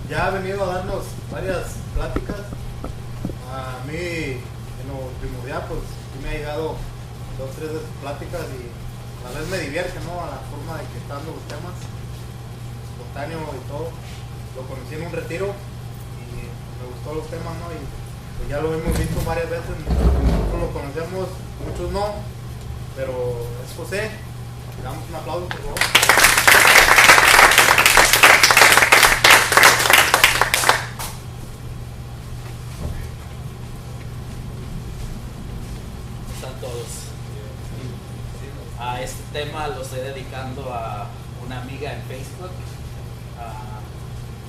ya ha venido a darnos varias pláticas. A mí, en lo primordial, pues sí me ha llegado 2 o 3 de sus pláticas y a la vez me divierte, ¿no? A la forma de que están los temas, espontáneo y todo. Lo conocí en un retiro y me gustó los temas, ¿no? Y pues ya lo hemos visto varias veces, nosotros lo conocemos, muchos no, pero es José. Le damos un aplauso, por favor. Todos. A este tema lo estoy dedicando a una amiga en Facebook,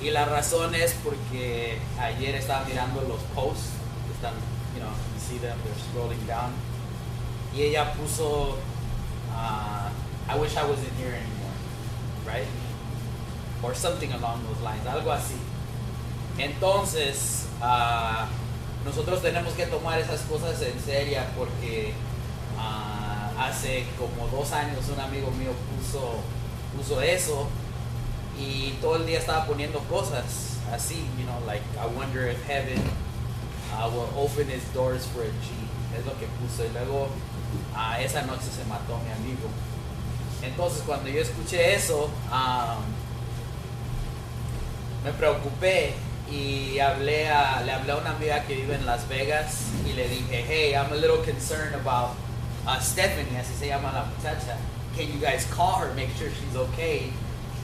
y la razón es porque ayer estaba mirando los posts que están, you see them, they're scrolling down, y ella puso I wish I wasn't here anymore, right? Or something along those lines, algo así. Entonces nosotros tenemos que tomar esas cosas en serio porque hace como 2 años un amigo mío puso eso y todo el día estaba poniendo cosas así, like I wonder if heaven will open its doors for a G. Es lo que puso, y luego esa noche se mató mi amigo. Entonces cuando yo escuché eso me preocupé y le hablé a una amiga que vive en Las Vegas y le dije, hey, I'm a little concerned about Stephanie, así se llama la muchacha. Can you guys call her, make sure she's okay?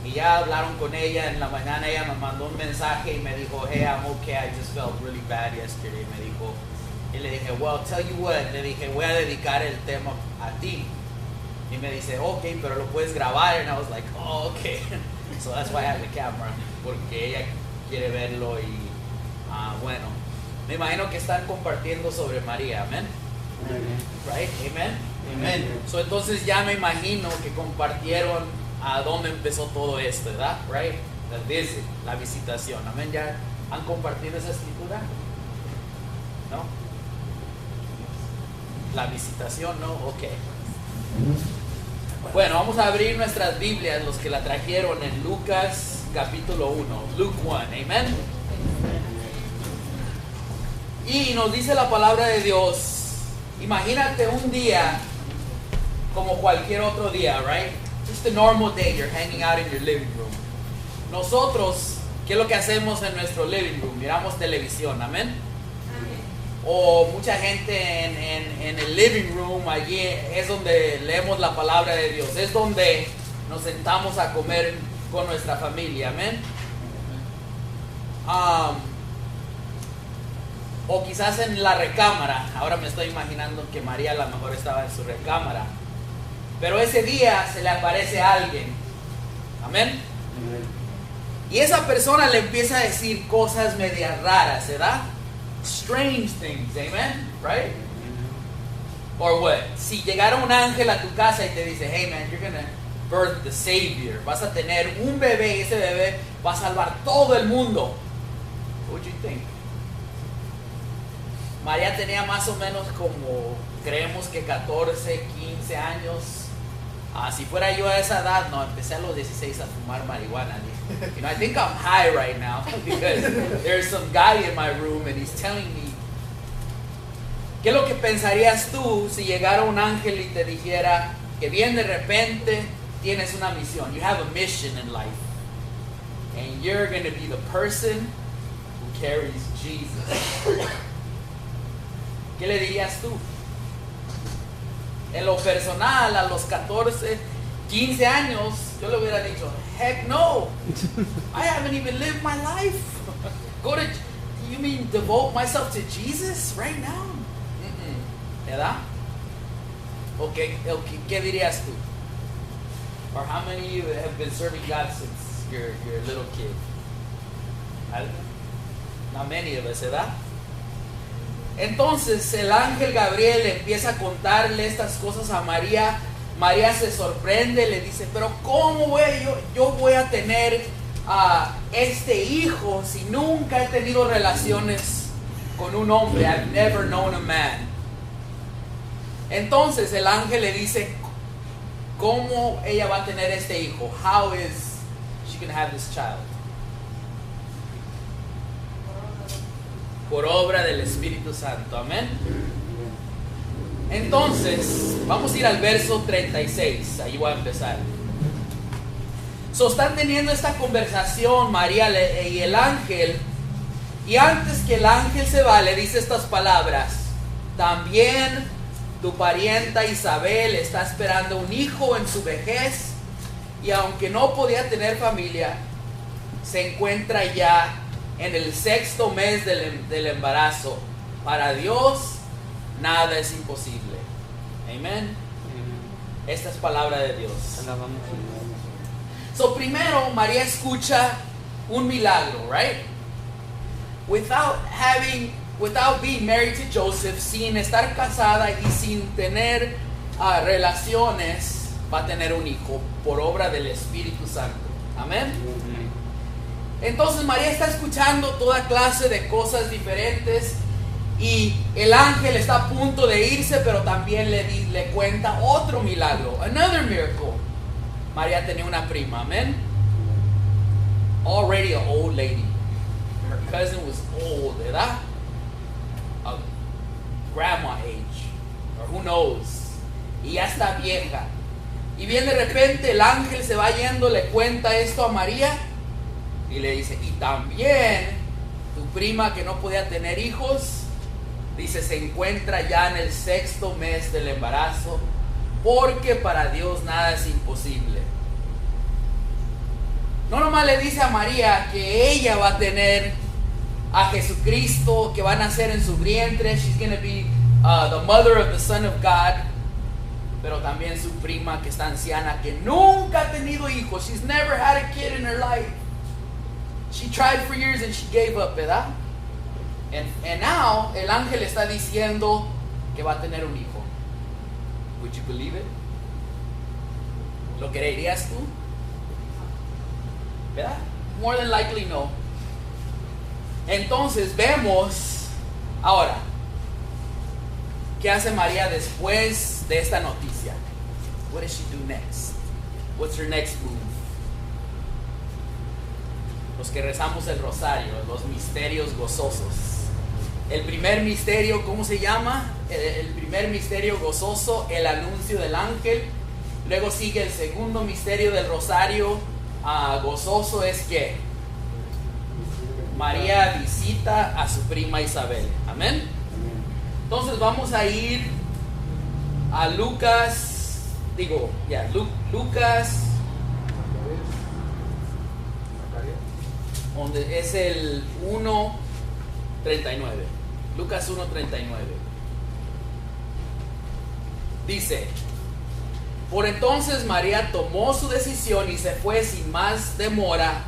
Y ya hablaron con ella en la mañana, ella me mandó un mensaje y me dijo, hey, I'm okay, I just felt really bad yesterday. Me dijo, y le dije, well, tell you what, le dije, voy a dedicar el tema a ti. Y me dice, okay, pero lo puedes grabar. And I was like, oh, okay. So that's why I have the camera, porque ella quiere verlo. Y bueno, me imagino que están compartiendo sobre María, amén. Right, amen. Amen. So entonces ya me imagino que compartieron a dónde empezó todo esto, ¿verdad? Right, the visit, la visitación, amén. ¿Ya han compartido esa escritura? ¿No? La visitación, ¿no? Ok. Bueno, vamos a abrir nuestras Biblias, los que la trajeron, en Lucas capítulo 1, Luke 1, amén. Y nos dice la palabra de Dios, imagínate un día como cualquier otro día, right? Just a normal day, you're hanging out in your living room. Nosotros, ¿qué es lo que hacemos en nuestro living room? Miramos televisión, amén. O mucha gente en el living room, allí es donde leemos la palabra de Dios, es donde nos sentamos a comer con nuestra familia, amén. O quizás en la recámara. Ahora me estoy imaginando que María a lo mejor estaba en su recámara, pero ese día se le aparece a alguien, amén. Y esa persona le empieza a decir cosas medias raras, ¿verdad? Strange things, amen, right? Or what? Si llegara un ángel a tu casa y te dice, hey man, you're gonna birth the Savior, vas a tener un bebé y ese bebé va a salvar todo el mundo, what would you think? María tenía más o menos como, creemos que 14, 15 años. Si fuera yo a esa edad, no, empecé a los 16 a fumar marihuana. I think I'm high right now because there's some guy in my room and he's telling me. ¿Qué es lo que pensarías tú si llegara un ángel y te dijera que bien de repente tienes una misión? You have a mission in life and you're going to be the person who carries Jesus. ¿Qué le dirías tú? En lo personal, a los 14, 15 años, yo le hubiera dicho, heck no, I haven't even lived my life. You mean devote myself to Jesus right now? ¿Verdad? Okay, ¿qué dirías tú? Or how many of you have been serving God since you're a little kid? Not many of us, ¿verdad? Entonces el ángel Gabriel empieza a contarle estas cosas a María. María se sorprende, le dice, pero ¿cómo yo voy a tener este hijo si nunca he tenido relaciones con un hombre? I've never known a man. Entonces el ángel le dice, ¿cómo ella va a tener este hijo? How is she going to have this child? por obra del Espíritu Santo. Amén. Entonces, vamos a ir al verso 36. Ahí voy a empezar. Están teniendo esta conversación María y el ángel. Y antes que el ángel se va, le dice estas palabras: también tu parienta Isabel está esperando un hijo en su vejez, y aunque no podía tener familia, se encuentra ya en el 6º mes del embarazo. Para Dios nada es imposible. Amén. Esta es palabra de Dios. Primero María escucha un milagro, right? Without being married to Joseph, sin estar casada y sin tener relaciones, va a tener un hijo por obra del Espíritu Santo. Amén. Entonces María está escuchando toda clase de cosas diferentes, y el ángel está a punto de irse, pero también le cuenta otro milagro, another miracle. María tenía una prima, amén. Already an old lady. Her cousin was old, ¿verdad? A grandma age, or who knows. Y ya está vieja. Y bien, de repente el ángel se va yendo, le cuenta esto a María y le dice: y también tu prima que no podía tener hijos, dice, se encuentra ya en el 6º mes del embarazo, porque para Dios nada es imposible. No nomás le dice a María que ella va a tener a Jesucristo, que va a nacer en su vientre, she's going to be the mother of the Son of God, pero también su prima que está anciana, que nunca ha tenido hijos. She's never had a kid in her life. She tried for years and she gave up, ¿verdad? And now el ángel está diciendo que va a tener un hijo. Would you believe it? ¿Lo creerías tú? ¿Verdad? More than likely no. Entonces vemos ahora qué hace María después de esta noticia. What does she do next? What's her next move? Los que rezamos el rosario, los misterios gozosos. El primer misterio, ¿cómo se llama? El primer misterio gozoso, el anuncio del ángel. Luego sigue el segundo misterio del rosario gozoso, es que María visita a su prima Isabel. Amén. Entonces vamos a ir a Lucas, Lucas, donde es el 1:39. Lucas 1:39. Dice: por entonces María tomó su decisión y se fue sin más demora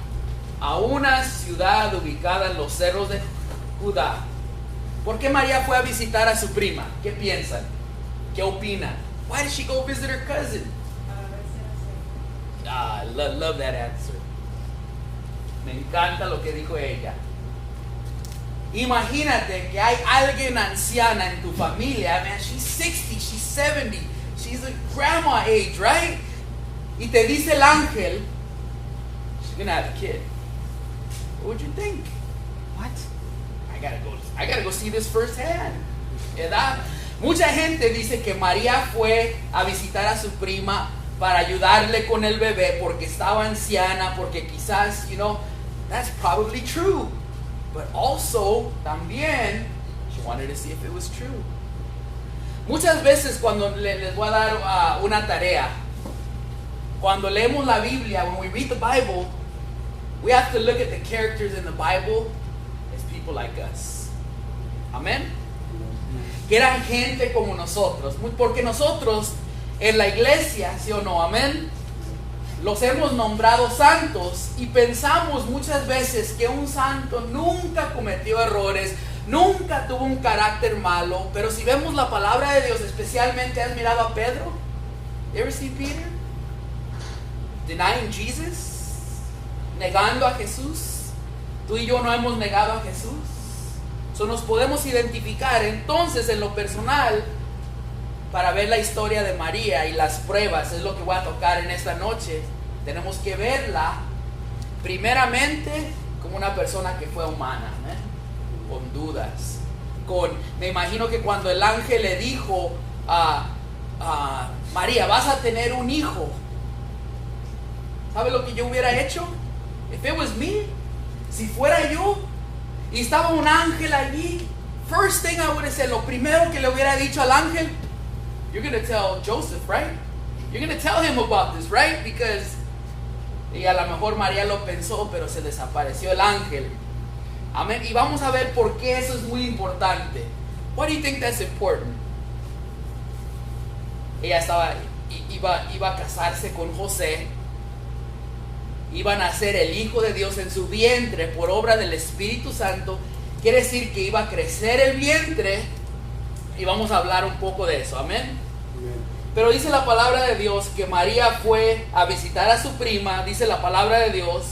a una ciudad ubicada en los cerros de Judá. ¿Por qué María fue a visitar a su prima? ¿Qué piensan? ¿Qué opinan? Why did she go visit her cousin? I love that answer. Me encanta lo que dijo ella. Imagínate que hay alguien anciana en tu familia. Man, she's 60, she's 70, she's a grandma age, right? Y te dice el ángel, she's gonna have a kid. What would you think? What? I gotta go see this firsthand. ¿Verdad? Mucha gente dice que María fue a visitar a su prima para ayudarle con el bebé porque estaba anciana, porque quizás, that's probably true. But also, también, she wanted to see if it was true. Muchas veces cuando les voy a dar una tarea, cuando leemos la Biblia, when we read the Bible, we have to look at the characters in the Bible as people like us. Amén. Que eran gente como nosotros, porque nosotros en la iglesia, ¿sí o no? Amén. Los hemos nombrado santos y pensamos muchas veces que un santo nunca cometió errores, nunca tuvo un carácter malo. Pero si vemos la palabra de Dios, especialmente, ¿has mirado a Pedro? You ever see Peter? Denying Jesus, negando a Jesús. Tú y yo no hemos negado a Jesús. Nos podemos identificar. Entonces, en lo personal, para ver la historia de María y las pruebas, es lo que voy a tocar en esta noche. Tenemos que verla primeramente como una persona que fue humana, ¿eh? con dudas, me imagino que cuando el ángel le dijo a María, vas a tener un hijo, ¿sabe lo que yo hubiera hecho? If it was me, si fuera yo y estaba un ángel allí, first thing I would have said, lo primero que le hubiera dicho al ángel, you're going to tell Joseph, right? You're going to tell him about this, right? Because, y a lo mejor María lo pensó, pero se desapareció el ángel. Amén. Y vamos a ver por qué eso es muy importante. Why do you think that's important? Ella iba a casarse con José. Iba a nacer el Hijo de Dios en su vientre por obra del Espíritu Santo. Quiere decir que iba a crecer el vientre. Y vamos a hablar un poco de eso. Amén. Pero dice la palabra de Dios que María fue a visitar a su prima. Dice la palabra de Dios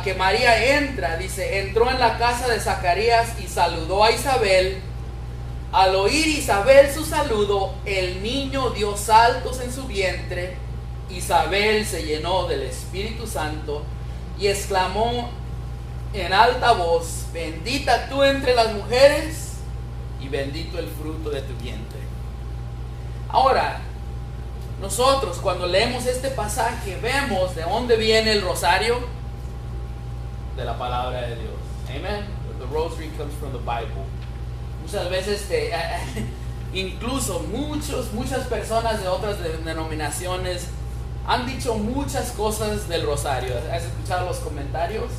que María entró en la casa de Zacarías y saludó a Isabel. Al oír Isabel su saludo, el niño dio saltos en su vientre. Isabel se llenó del Espíritu Santo y exclamó en alta voz, bendita tú entre las mujeres y bendito el fruto de tu vientre. Ahora, nosotros cuando leemos este pasaje vemos de dónde viene el rosario, de la palabra de Dios. Amen. The rosary comes from the Bible. Muchas veces incluso muchas personas de otras denominaciones han dicho muchas cosas del rosario. ¿Has escuchado los comentarios?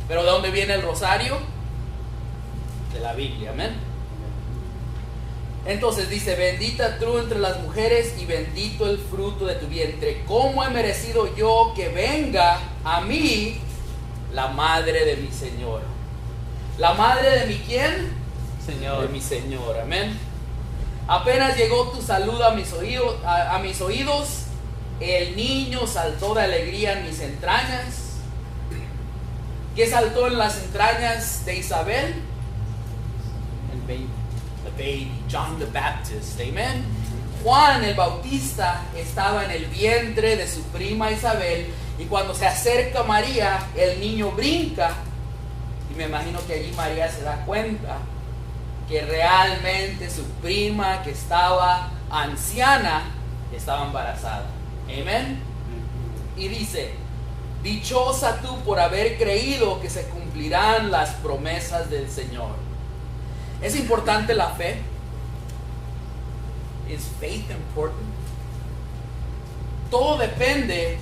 Pero ¿de dónde viene el rosario? De la Biblia. Amén. Entonces dice, bendita tú entre las mujeres y bendito el fruto de tu vientre. ¿Cómo he merecido yo que venga a mí la madre de mi Señor? ¿La madre de mi quién? Señor. De mi Señor. Amén. Apenas llegó tu saludo a mis oídos, el niño saltó de alegría en mis entrañas. ¿Qué saltó en las entrañas de Isabel? El baby. The baby, John the Baptist. Amen. Juan el Bautista estaba en el vientre de su prima Isabel. Y cuando se acerca María, el niño brinca. Y me imagino que allí María se da cuenta que realmente su prima, que estaba anciana, estaba embarazada. Amén. Y dice, dichosa tú por haber creído que se cumplirán las promesas del Señor. ¿Es importante la fe? ¿Is faith important? Todo depende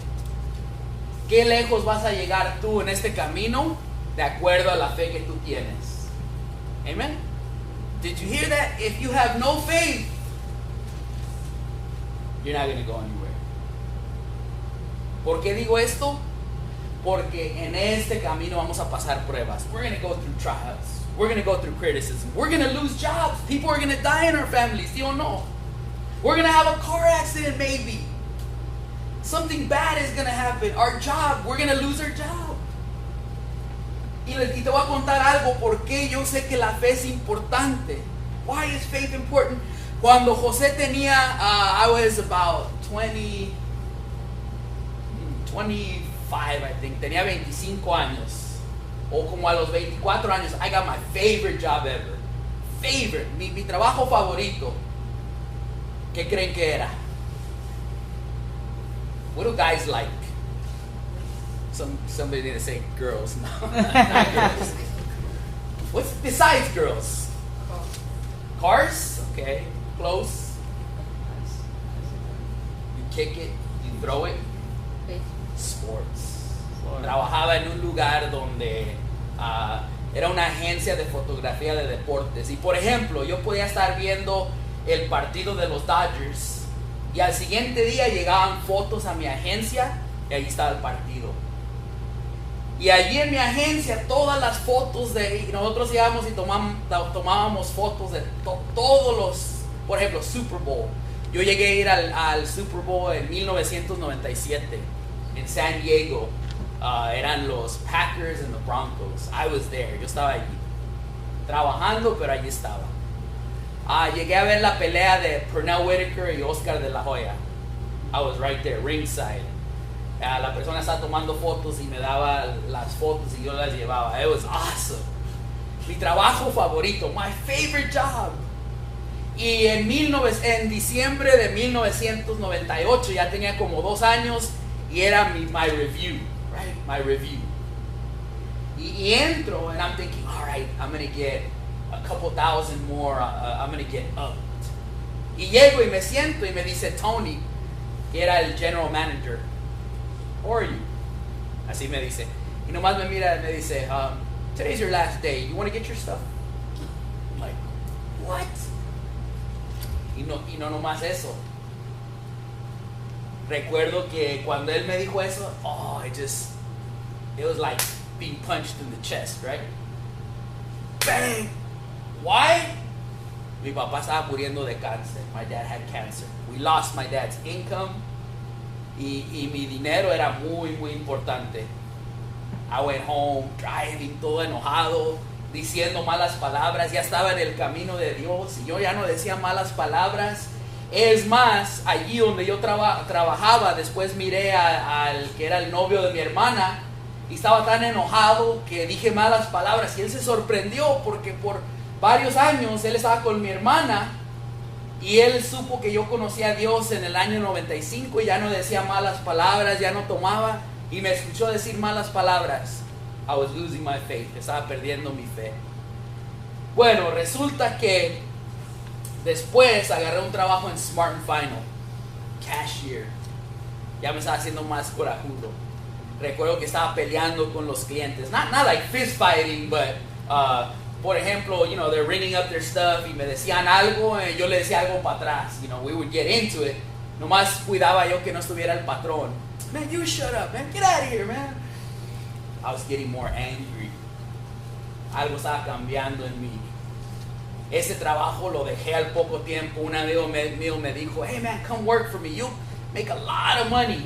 qué lejos vas a llegar tú en este camino de acuerdo a la fe que tú tienes. Amen. Did you hear that? If you have no faith, you're not going to go anywhere. ¿Por qué digo esto? Porque en este camino vamos a pasar pruebas. We're going to go through trials. We're going to go through criticism. We're going to lose jobs. People are going to die in our families. ¿Sí o no? We're going to have a car accident maybe. Something bad is going to happen. Our job, we're going to lose our job. Y te voy a contar algo porque yo sé que la fe es importante. Why is faith important? Cuando José tenía, I was about 25, I think. Tenía 25 años. O como a los 24 años, I got my favorite job ever. Favorite, mi trabajo favorito. ¿Qué creen que era? What do guys like? Somebody didn't say girls. No, not girls. What's besides girls? Cars? Okay, close. You kick it, you throw it. Sports. Trabajaba en un lugar donde era una agencia de fotografía de deportes. Y por ejemplo, yo podía estar viendo el partido de los Dodgers y al siguiente día llegaban fotos a mi agencia y allí estaba el partido. Y allí en mi agencia todas las fotos nosotros íbamos y tomábamos fotos de todos los, por ejemplo, Super Bowl. Yo llegué a ir al Super Bowl en 1997 en San Diego. Eran los Packers and the Broncos. I was there. Yo estaba allí trabajando, pero allí estaba. Llegué a ver la pelea de Pernell Whitaker y Oscar de la Hoya. I was right there, ringside. La persona estaba tomando fotos y me daba las fotos y yo las llevaba. It was awesome. Mi trabajo favorito, my favorite job. Y en diciembre de 1998, ya tenía como 2 años, y era my review, right? My review. Y entro, and I'm thinking, all right, I'm going to get a couple thousand more, I'm going to get up. Y llego y me siento y me dice Tony, que era el general manager, how are you? Así me dice. Y nomás me mira y me dice, today's your last day, you want to get your stuff? I'm like, what? Y no nomás eso. Recuerdo que cuando él me dijo eso, it was like being punched in the chest, right? Bang! Why? Mi papá estaba muriendo de cáncer. My dad had cancer. We lost my dad's income. Y mi dinero era muy, muy importante. I went home, driving, todo enojado, diciendo malas palabras. Ya estaba en el camino de Dios y yo ya no decía malas palabras. Es más, allí donde yo trabajaba, después miré al que era el novio de mi hermana y estaba tan enojado que dije malas palabras y él se sorprendió porque por varios años él estaba con mi hermana y él supo que yo conocía a Dios en el año 95 y ya no decía malas palabras, ya no tomaba y me escuchó decir malas palabras. I was losing my faith, estaba perdiendo mi fe. Bueno, resulta que después agarré un trabajo en Smart & Final, cashier. Ya me estaba haciendo más corajudo. Recuerdo que estaba peleando con los clientes. Not like fist fighting, but por ejemplo, they're ringing up their stuff y me decían algo y yo le decía algo para atrás. We would get into it. Nomás cuidaba yo que no estuviera el patrón. Man, you shut up, man. Get out of here, man. I was getting more angry. Algo estaba cambiando en mí. Ese trabajo lo dejé al poco tiempo. Un amigo mío me dijo, hey man, come work for me. You'll make a lot of money.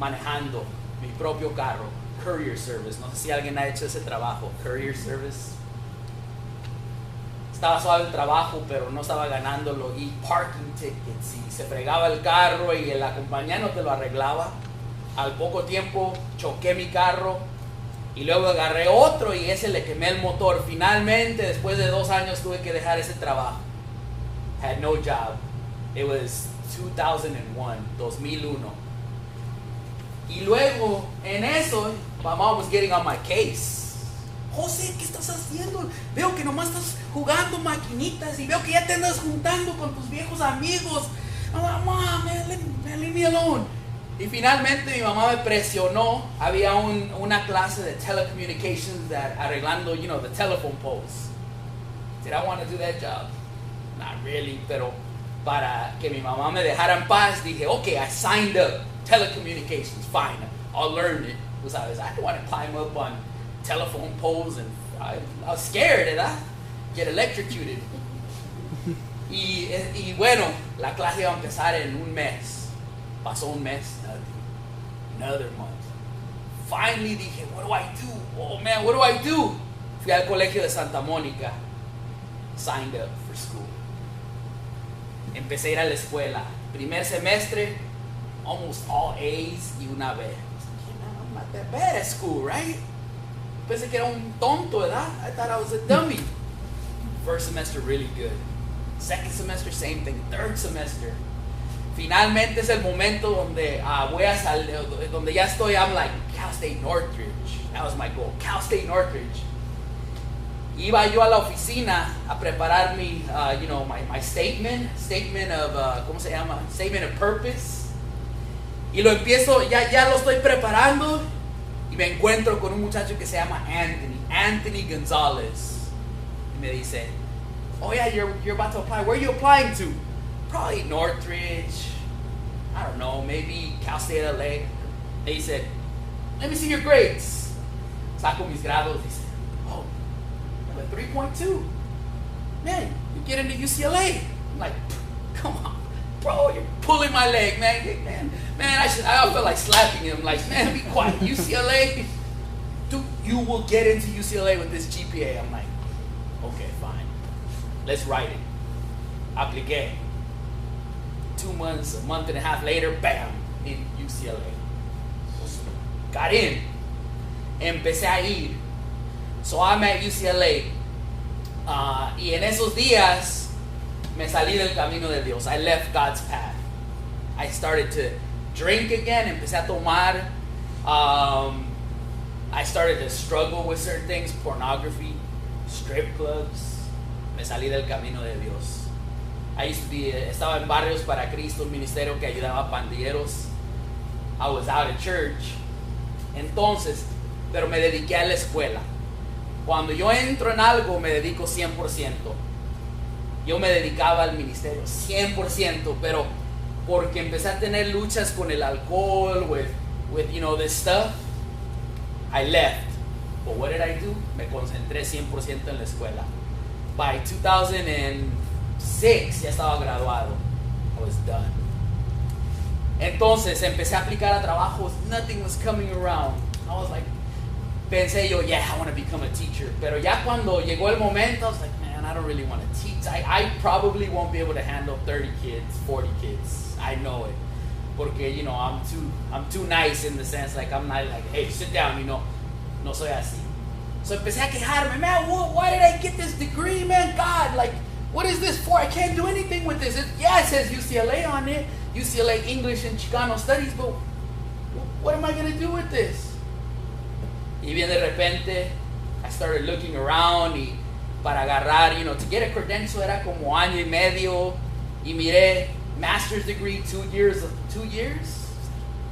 Manejando mi propio carro. Courier service. No sé si alguien ha hecho ese trabajo. Courier service. Estaba suave el trabajo, pero no estaba ganándolo. Y parking tickets. Y se fregaba el carro y la compañía no te lo arreglaba. Al poco tiempo choqué mi carro. Y luego agarré otro y ese le quemé el motor. Finalmente, después de 2 años, tuve que dejar ese trabajo. Had no job. It was 2001. Y luego, en eso, my mom was getting on my case. José, ¿qué estás haciendo? Veo que nomás estás jugando maquinitas y veo que ya te andas juntando con tus viejos amigos. I'm like, Mom, man, leave me alone. Y finalmente mi mamá me presionó. Había una clase de telecommunications arreglando, the telephone poles. Did I want to do that job? Not really, pero para que mi mamá me dejara en paz, dije, okay, I signed up. Telecommunications, fine, I'll learn it. Pues, I didn't want to climb up on telephone poles and I was scared, ¿verdad? Get electrocuted. Y bueno, la clase iba a empezar en un mes. Pasó un mes, another month. Finally dije, what do I do? Oh man, what do I do? Fui al colegio de Santa Mónica. Signed up for school. Empecé a ir a la escuela. Primer semestre, almost all A's y una B. I'm not that bad at school, right? Pensé que era un tonto, ¿verdad? I thought I was a dummy. First semester, really good. Second semester, same thing. Third semester. Finalmente es el momento donde voy a salir, donde ya estoy. I'm like, Cal State Northridge. That was my goal. Cal State Northridge. Iba yo a la oficina a preparar mi, my statement of, ¿cómo se llama? Statement of purpose. Y lo empiezo, ya lo estoy preparando y me encuentro con un muchacho que se llama Anthony Gonzalez. Y me dice, oh yeah, you're about to apply. Where are you applying to? Probably Northridge. I don't know, maybe Cal State LA. They said, let me see your grades. Saco mis grados. Dice, oh, I have a 3.2. Man, you get into UCLA. I'm like, come on, bro, you're pulling my leg, man. I felt like slapping him. Like, man, be quiet. UCLA, dude, you will get into UCLA with this GPA. I'm like, okay, fine. Let's write it. Apliqué. 2 months, a month and a half later, bam, in UCLA. Got in. Empecé a ir. So I'm at UCLA. Y en esos días me salí del camino de Dios. I left God's path. I started to drink again. Empecé a tomar. I started to struggle with certain things. Pornography, strip clubs. Me salí del camino de Dios. Estaba en Barrios para Cristo, un ministerio que ayudaba a pandilleros. I was out of church. Entonces, pero me dediqué a la escuela. Cuando yo entro en algo, me dedico 100%. Yo me dedicaba al ministerio 100%, pero porque empecé a tener luchas con el alcohol, with this stuff, I left. But what did I do? Me concentré 100% en la escuela. By 2006 ya estaba graduado. I was done. Entonces empecé a aplicar a trabajos. Nothing was coming around. I was like, pensé yo, yeah, I want to become a teacher. Pero ya cuando llegó el momento, I was like, man, I don't really want to teach. I probably won't be able to handle 30 kids, 40 kids. I know it. Porque, I'm too nice in the sense, like, I'm not like, hey, sit down, no soy así. So empecé a quejarme, man, why did I get this degree, man? God, like, what is this for? I can't do anything with this. It says UCLA on it, UCLA English and Chicano Studies, but what am I going to do with this? Y bien de repente, I started looking around y para agarrar, to get a credential era como año y medio. Y miré, master's degree, 2 years. 2 years?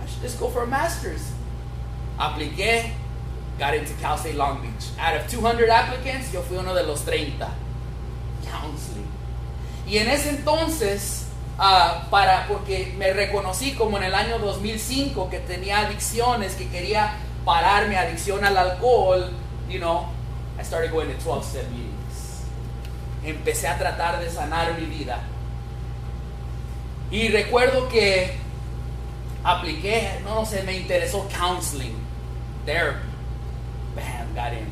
I should just go for a master's. Apliqué, got into Cal State Long Beach. Out of 200 applicants, yo fui uno de los 30. Counseling. Y en ese entonces, porque me reconocí como en el año 2005 que tenía adicciones, que quería parar mi adicción al alcohol, I started going to 12-step meetings. Empecé a tratar de sanar mi vida. Y recuerdo que apliqué, no sé, me interesó counseling, therapy. Bam, got in.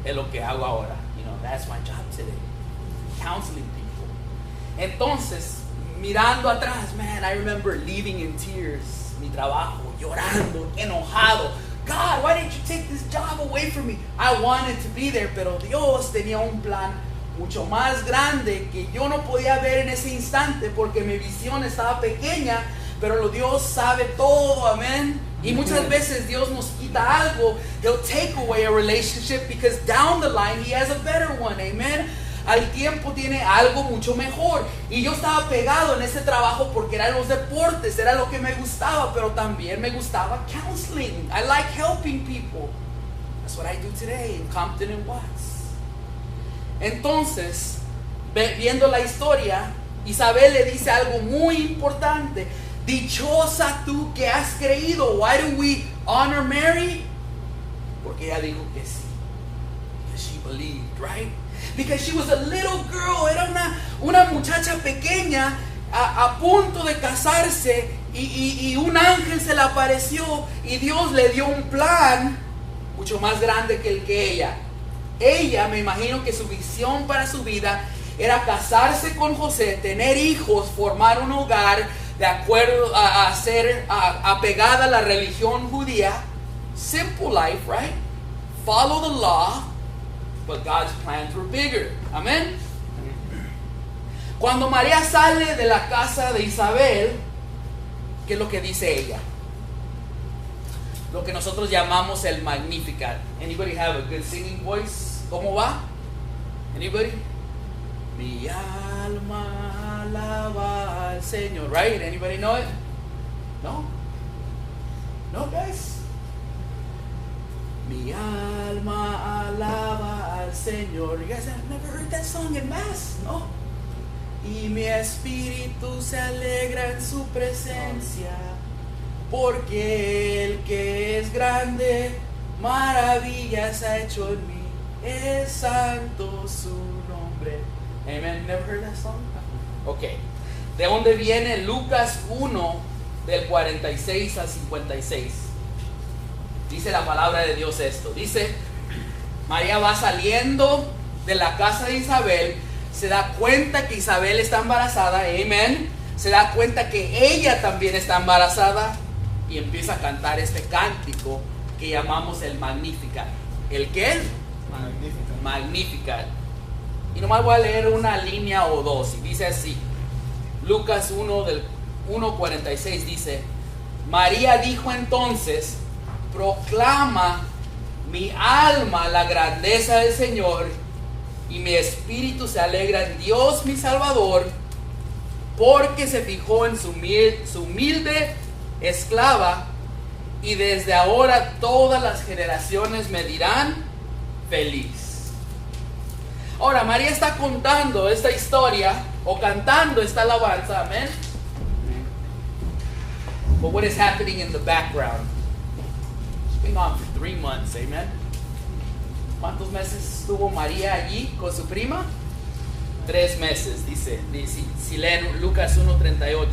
Es lo que hago ahora. That's my job today. Counseling people. Entonces, mirando atrás, man, I remember leaving in tears. Mi trabajo, llorando, enojado. God, why didn't you take this job away from me? I wanted to be there, pero Dios tenía un plan mucho más grande que yo no podía ver en ese instante porque mi visión estaba pequeña, pero Dios sabe todo, amén. Y muchas veces Dios nos quita algo. He'll take away a relationship because down the line He has a better one, amen. Al tiempo tiene algo mucho mejor. Y yo estaba pegado en ese trabajo porque eran los deportes, era lo que me gustaba, pero también me gustaba counseling. I like helping people. That's what I do today in Compton and Watts. Entonces, viendo la historia, Isabel le dice algo muy importante. Dichosa tú que has creído. Why do we honor Mary? Porque ella dijo que sí. Because she believed, right? Because she was a little girl. Era una muchacha pequeña a punto de casarse y un ángel se le apareció y Dios le dio un plan mucho más grande que el que ella. Ella, me imagino que su visión para su vida era casarse con José, tener hijos, formar un hogar de acuerdo a ser apegada a la religión judía. Simple life, right? Follow the law, but God's plans were bigger. Amén. Cuando María sale de la casa de Isabel, ¿qué es lo que dice ella? Lo que nosotros llamamos el Magnificat. Anybody have a good singing voice? ¿Cómo va? Anybody? Mi alma alaba al Señor. Right? Anybody know it? No? No, guys? Mi alma alaba al Señor. You guys have never heard that song in Mass? No? Y mi espíritu se alegra en su presencia, porque el que es grande, maravillas ha hecho en mí. Es santo su nombre. Amen. Never heard that song? Okay. ¿De dónde viene Lucas 1 del 46 al 56? Dice la palabra de Dios esto. Dice, María va saliendo de la casa de Isabel, se da cuenta que Isabel está embarazada, amen. Se da cuenta que ella también está embarazada y empieza a cantar este cántico que llamamos el Magnificat. ¿El qué? Magnificat. Y nomás voy a leer una línea o dos. Y dice así. Lucas 1 del 1:46 dice: María dijo entonces: proclama mi alma la grandeza del Señor, y mi espíritu se alegra en Dios mi Salvador, porque se fijó en su humilde esclava, y desde ahora todas las generaciones me dirán feliz. Ahora, María está contando esta historia o cantando esta alabanza, amén. But what is happening in the background? It's been on for 3 months, amen. ¿Cuántos meses estuvo María allí con su prima? 3 meses, dice si leen Lucas 1:38.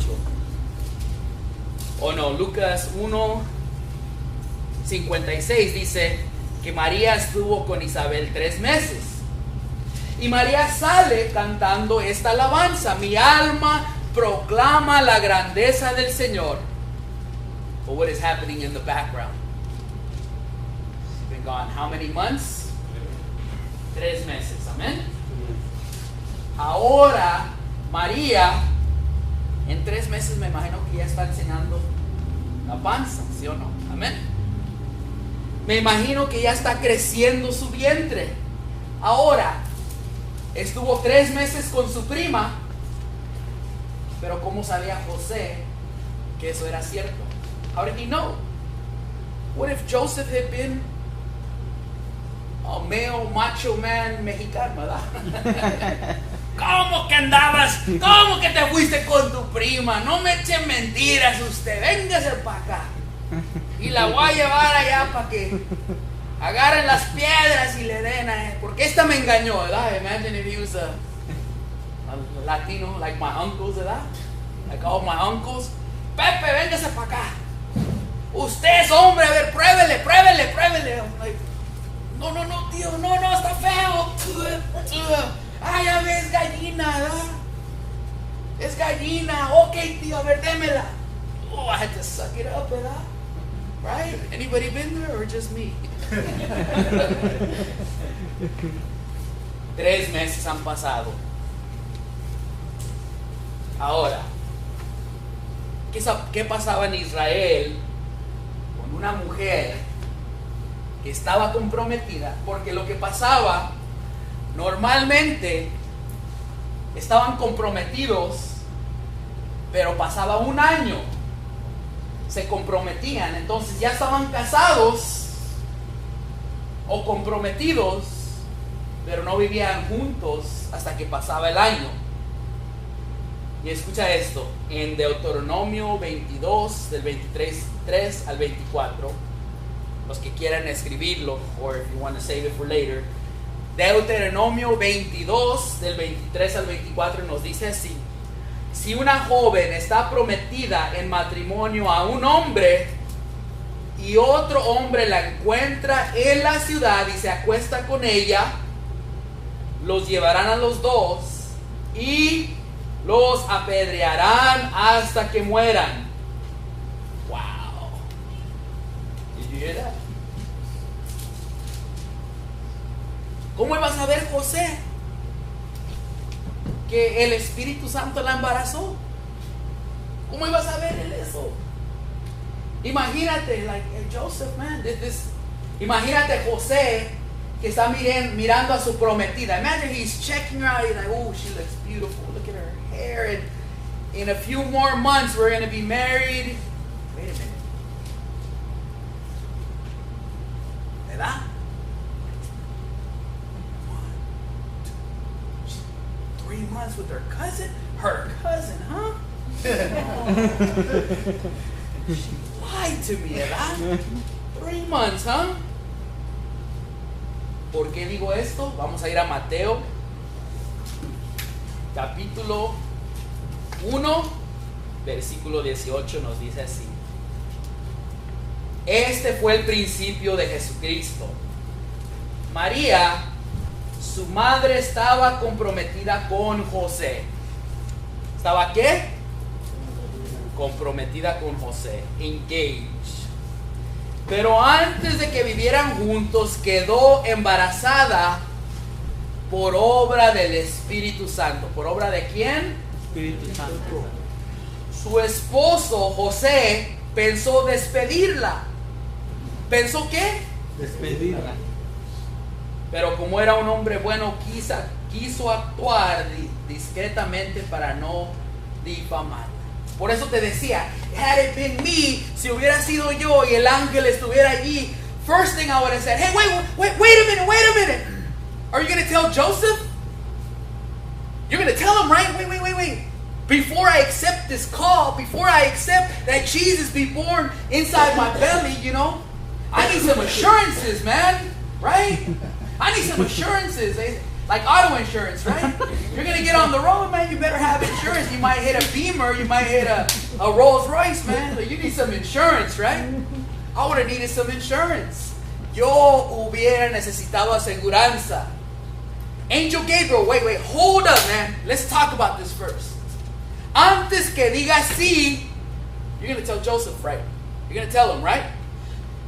O no, Lucas 1:56 dice que María estuvo con Isabel 3 meses. Y María sale cantando esta alabanza: mi alma proclama la grandeza del Señor. But what is happening in the background? It's been gone how many months? 3 meses, amén. Ahora María en 3 meses me imagino que ya está enseñando la panza, ¿sí o no? Amén. Me imagino que ya está creciendo su vientre. Ahora, estuvo 3 meses con su prima, pero ¿cómo sabía José que eso era cierto? How did he know? What if Joseph had been a male macho man mexicano, ¿verdad? ¿Cómo que andabas? ¿Cómo que te fuiste con tu prima? No me echen mentiras usted, véngase para acá. Y la voy a llevar allá para que agarren las piedras y le den a él. Porque esta me engañó, ¿verdad? Imagine if he was a Latino, like my uncles, ¿verdad? Like all my uncles. Pepe, véngase para acá. Usted es hombre, a ver, pruébele. Like, no, tío, no, está feo. Ay, ya ves, gallina, ¿verdad? Es gallina. Ok, tío, a ver, démela. Oh, I had to suck it up, ¿verdad? Right? Anybody been there or just me? 3 meses han pasado. Ahora, ¿qué pasaba en Israel con una mujer que estaba comprometida? Porque lo que pasaba, normalmente estaban comprometidos, pero pasaba 1 año, se comprometían, entonces ya estaban casados o comprometidos, pero no vivían juntos hasta que pasaba el año. Y escucha esto, en Deuteronomio 22, del 23 al 24, los que quieran escribirlo, or if you want to save it for later, Deuteronomio 22, del 23 al 24 nos dice así: si una joven está prometida en matrimonio a un hombre y otro hombre la encuentra en la ciudad y se acuesta con ella, los llevarán a los dos y los apedrearán hasta que mueran. Wow. Did you hear that? ¿Cómo iba a saber José que el Espíritu Santo la embarazó? ¿Cómo iba a saber él eso? Imagínate, like Joseph, man, imagínate José que está mirando a su prometida. Imagine he's checking her out. He's like, oh, she looks beautiful. Look at her hair. And in a few more months, we're going to be married. Wait a minute. ¿Verdad? 3 months with her cousin? Her cousin, huh? She lied to me, ¿verdad? 3 months, huh? ¿Por qué digo esto? Vamos a ir a Mateo, capítulo 1, versículo 18, nos dice así: este fue el principio de Jesucristo. María, su madre, estaba comprometida con José. ¿Estaba qué? Comprometida con José. Engaged. Pero antes de que vivieran juntos, quedó embarazada por obra del Espíritu Santo. ¿Por obra de quién? Espíritu Santo. Su esposo, José, pensó despedirla. ¿Pensó qué? Despedirla. Pero como era un hombre bueno, quiso actuar discretamente para no difamarla. Por eso te decía, had it been me, si hubiera sido yo y el ángel estuviera allí, first thing I would have said, hey, wait a minute. Are you going to tell Joseph? You're going to tell him, right? Wait. Before I accept this call, before I accept that Jesus be born inside my belly, you know, I need some assurances, man, right? I need some assurances. Like auto insurance, right? You're going to get on the road, man, you better have insurance. You might hit a Beamer, you might hit a Rolls Royce, man. So you need some insurance, right? I would have needed some insurance. Yo hubiera necesitado aseguranza. Angel Gabriel, wait, hold up, man. Let's talk about this first. Antes que diga sí, you're going to tell Joseph, right? You're going to tell him, right?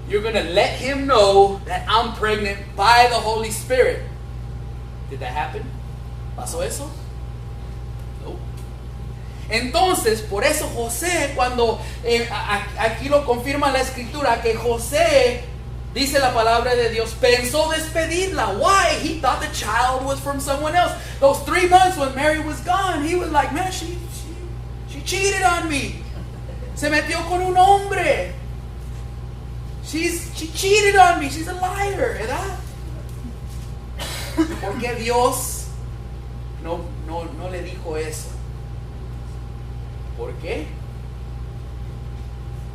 You're going to let him know that I'm pregnant by the Holy Spirit. Did that happen? ¿Pasó eso? No. Entonces, por eso José, cuando aquí lo confirma la escritura, que José, dice la palabra de Dios, pensó despedirla. Why? He thought the child was from someone else. Those 3 months when Mary was gone, he was like, man, she cheated on me. Se metió con un hombre. She cheated on me. She's a liar, ¿verdad? ¿Por qué Dios no le dijo eso? ¿Por qué?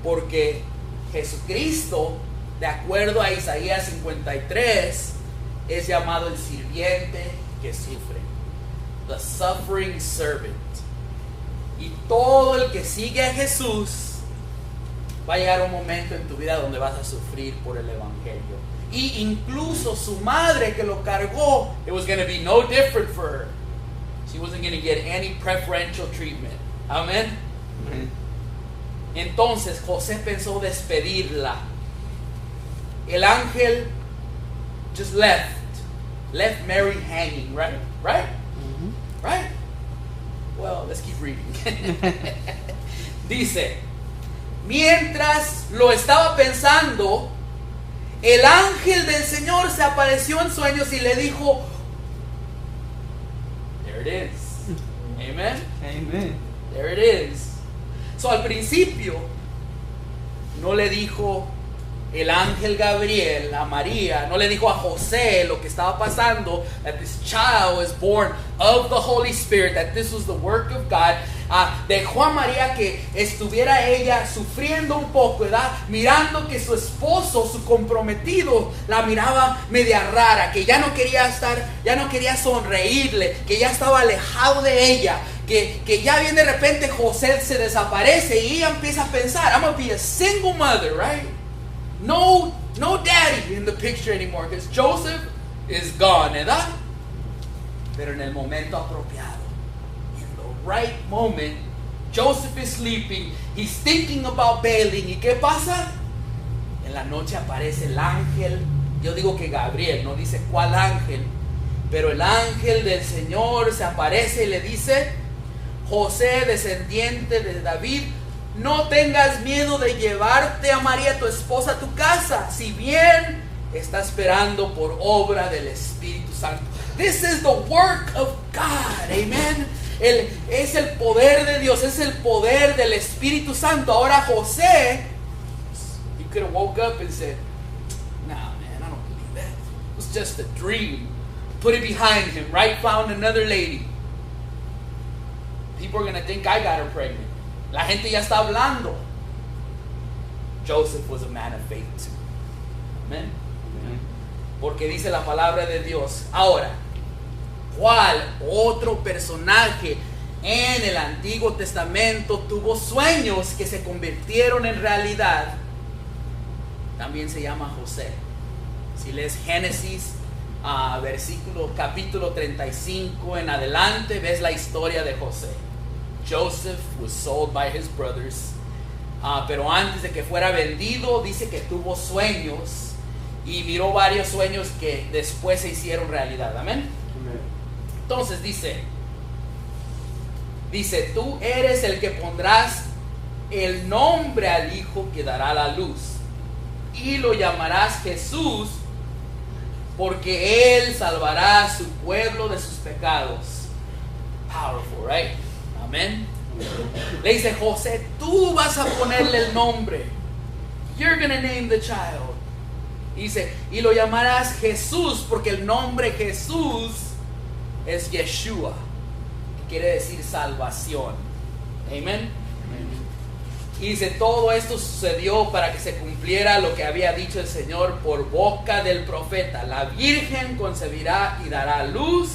Porque Jesucristo, de acuerdo a Isaías 53, es llamado el sirviente que sufre. The suffering servant. Y todo el que sigue a Jesús va a llegar un momento en tu vida donde vas a sufrir por el evangelio. Y incluso su madre que lo cargó, it was going to be no different for her. She wasn't going to get any preferential treatment. Amen. Entonces José pensó despedirla. El ángel just left Mary hanging, right? Right? Right? Well, let's keep reading. Dice, mientras lo estaba pensando, el ángel del Señor se apareció en sueños y le dijo, there it is. Amen. Amen. There it is. So al principio no le dijo el ángel Gabriel a María, no le dijo a José lo que estaba pasando, that this child was born of the Holy Spirit, that this was the work of God. Dejó a María que estuviera ella sufriendo un poco, ¿verdad? Mirando que su esposo, su comprometido, la miraba media rara, que ya no quería sonreírle, que ya estaba alejado de ella, que ya bien de repente José se desaparece y ella empieza a pensar, I'm going to be a single mother, right? No daddy in the picture anymore, because Joseph is gone, ¿verdad? Pero en el momento apropiado, right moment, Joseph is sleeping, he's thinking about bailing, ¿y qué pasa? En la noche aparece el ángel, yo digo que Gabriel, no dice cuál ángel, pero el ángel del Señor se aparece y le dice, José, descendiente de David, no tengas miedo de llevarte a María, tu esposa, a tu casa, si bien está esperando por obra del Espíritu Santo. This is the work of God, amen. Es el poder de Dios, es el poder del Espíritu Santo. Ahora José, he could have woke up and said, nah man, I don't believe that. It was just a dream. Put it behind him, right? Found another lady. People are going to think I got her pregnant. La gente ya está hablando. Joseph was a man of faith too. Amen. Porque dice la palabra de Dios. Ahora, ¿cuál otro personaje en el Antiguo Testamento tuvo sueños que se convirtieron en realidad? También se llama José. Si lees Génesis, capítulo 35 en adelante, ves la historia de José. Joseph was sold by his brothers pero antes de que fuera vendido, dice que tuvo sueños y miró varios sueños que después se hicieron realidad. Amén. Entonces dice, tú eres el que pondrás el nombre al hijo que dará la luz y lo llamarás Jesús, porque él salvará a su pueblo de sus pecados. Powerful, right? Amén. Le dice José, tú vas a ponerle el nombre. You're gonna name the child. Dice, y lo llamarás Jesús, porque el nombre Jesús es Yeshua, que quiere decir salvación. Amén. Y dice, todo esto sucedió para que se cumpliera lo que había dicho el Señor por boca del profeta. La virgen concebirá y dará luz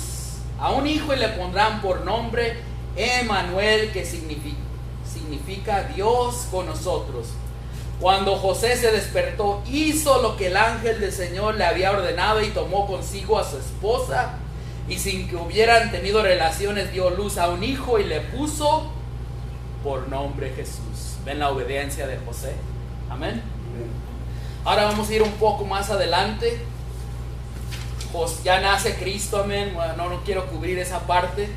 a un hijo y le pondrán por nombre Emmanuel, que significa Dios con nosotros. Cuando José se despertó, hizo lo que el ángel del Señor le había ordenado y tomó consigo a su esposa, y sin que hubieran tenido relaciones dio luz a un hijo y le puso por nombre Jesús. ¿Ven la obediencia de José? Amén. Ahora vamos a ir un poco más adelante. Ya nace Cristo, amén. Bueno, no quiero cubrir esa parte,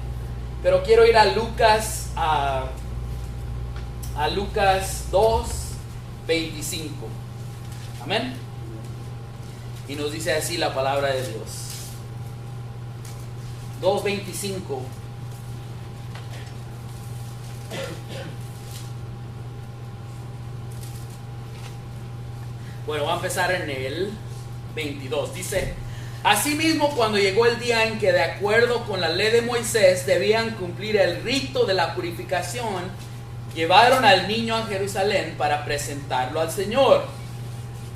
pero quiero ir a Lucas, a Lucas 2:25. Amén. Y nos dice así la palabra de Dios. 2:25. Bueno, va a empezar en el 22. Dice: asimismo, cuando llegó el día en que, de acuerdo con la ley de Moisés, debían cumplir el rito de la purificación, llevaron al niño a Jerusalén para presentarlo al Señor.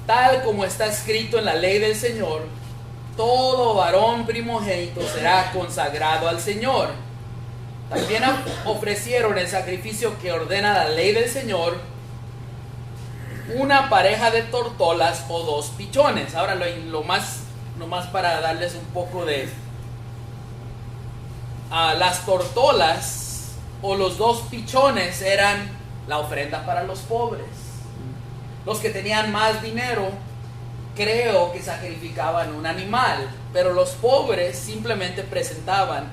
Tal como está escrito en la ley del Señor, todo varón primogénito será consagrado al Señor. También ofrecieron el sacrificio que ordena la ley del Señor, una pareja de tortolas o 2 pichones. Ahora nomás para darles un poco de... las tortolas o los 2 pichones eran la ofrenda para los pobres. Los que tenían más dinero, creo que sacrificaban un animal, pero los pobres simplemente presentaban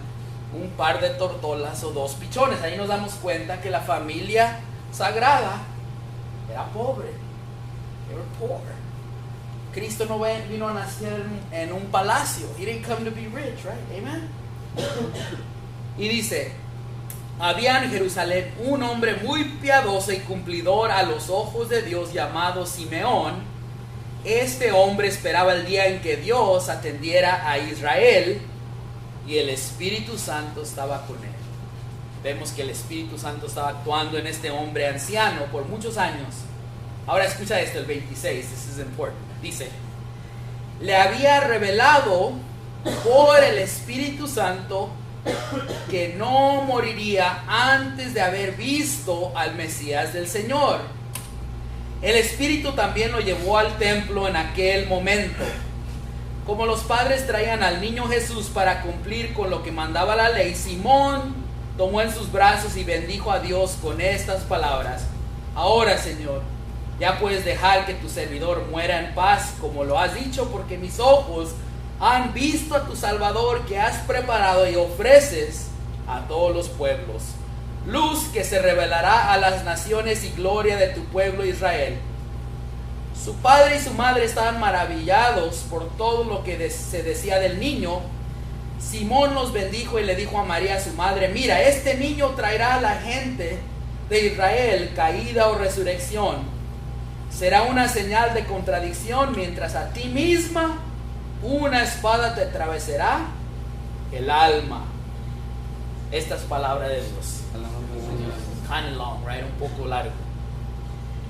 un par de tortolas o 2 pichones. Ahí nos damos cuenta que la familia sagrada era pobre. They were poor. Cristo no vino a nacer en un palacio. He didn't come to be rich, right? Amen. Y dice: había en Jerusalén un hombre muy piadoso y cumplidor a los ojos de Dios, llamado Simeón. Este hombre esperaba el día en que Dios atendiera a Israel, y el Espíritu Santo estaba con él. Vemos que el Espíritu Santo estaba actuando en este hombre anciano por muchos años. Ahora escucha esto, el 26, this is important. Dice: le había revelado por el Espíritu Santo que no moriría antes de haber visto al Mesías del Señor. El Espíritu también lo llevó al templo en aquel momento. Como los padres traían al niño Jesús para cumplir con lo que mandaba la ley, Simón tomó en sus brazos y bendijo a Dios con estas palabras: ahora, Señor, ya puedes dejar que tu servidor muera en paz, como lo has dicho, porque mis ojos han visto a tu Salvador, que has preparado y ofreces a todos los pueblos, luz que se revelará a las naciones y gloria de tu pueblo Israel. Su padre y su madre estaban maravillados por todo lo que se decía del niño. Simón los bendijo y le dijo a María, su madre: mira, este niño traerá a la gente de Israel caída o resurrección. Será una señal de contradicción, mientras a ti misma una espada te atravesará el alma. Estas palabras de Dios. Kind of long, right? Un poco largo.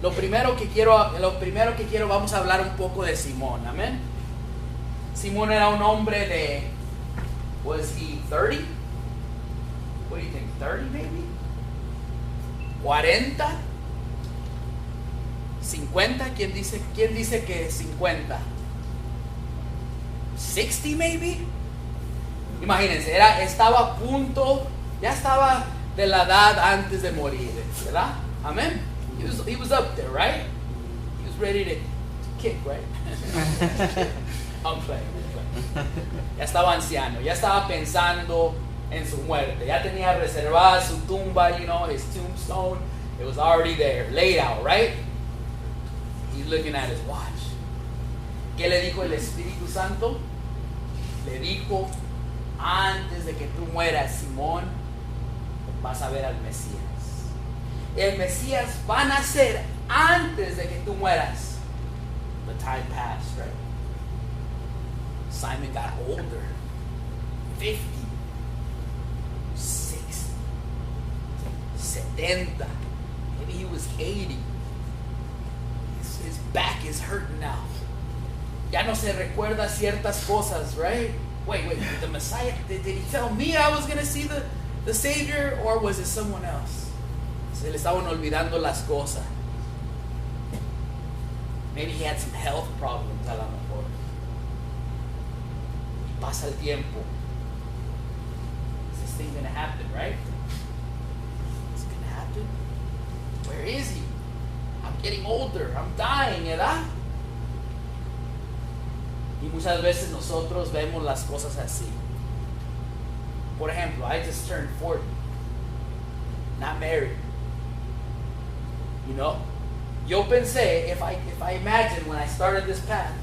Lo primero que quiero, vamos a hablar un poco de Simón. Amén. Simón era un hombre de, was he 30? What do you think? 30 maybe? 40? 50, ¿quién dice que 50? 60 maybe? Imagínense, estaba a punto, ya estaba de la edad antes de morir, ¿verdad? Amén. He was up there, right? He was ready to kick, right? I'm playing. Ya estaba anciano, ya estaba pensando en su muerte, ya tenía reservada su tumba, you know, his tombstone. It was already there, laid out, right? He's looking at his watch. ¿Qué le dijo el Espíritu Santo? Le dijo, antes de que tú mueras, Simón, vas a ver al Mesías. El Mesías va a nacer antes de que tú mueras. The time passed, right? Simon got older. 50, 60, 70. Maybe he was 80. His back is hurting now. Ya no se recuerda ciertas cosas, right? Wait, the Messiah, did he tell me I was going to see the Savior, or was it someone else? Se le estaban olvidando las cosas. Maybe he had some health problems, a lo mejor. Pasa el tiempo. Is this thing going to happen, right? Is it going to happen? Where is he? I'm getting older. I'm dying, ¿verdad? Y muchas veces nosotros vemos las cosas así. Por ejemplo, I just turned 40. Not married. You know? Yo pensé, if I imagine when I started this path,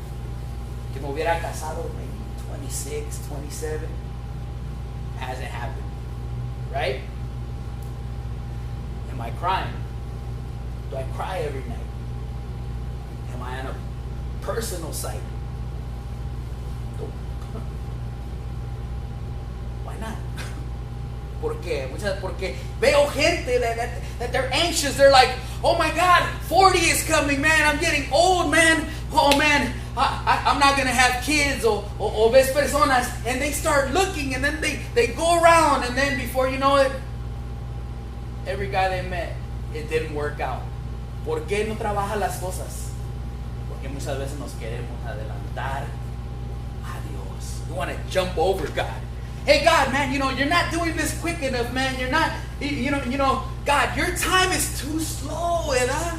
que me hubiera casado maybe 26, 27. Hasn't happened. Right? Am I crying? Do I cry every night? Am I on a personal site? No. Why not? ¿Por qué? Porque veo gente that they're anxious. They're like, oh my God, 40 is coming, man. I'm getting old, man. Oh man, I'm not going to have kids. O ves personas, and they start looking, and then they go around, and then before you know it, every guy they met, it didn't work out. ¿Por qué no trabaja las cosas? Porque muchas veces nos queremos adelantar a Dios. We want to jump over God. Hey God, man, you know, you're not doing this quick enough, man. You're not, you know, God, your time is too slow, ¿verdad?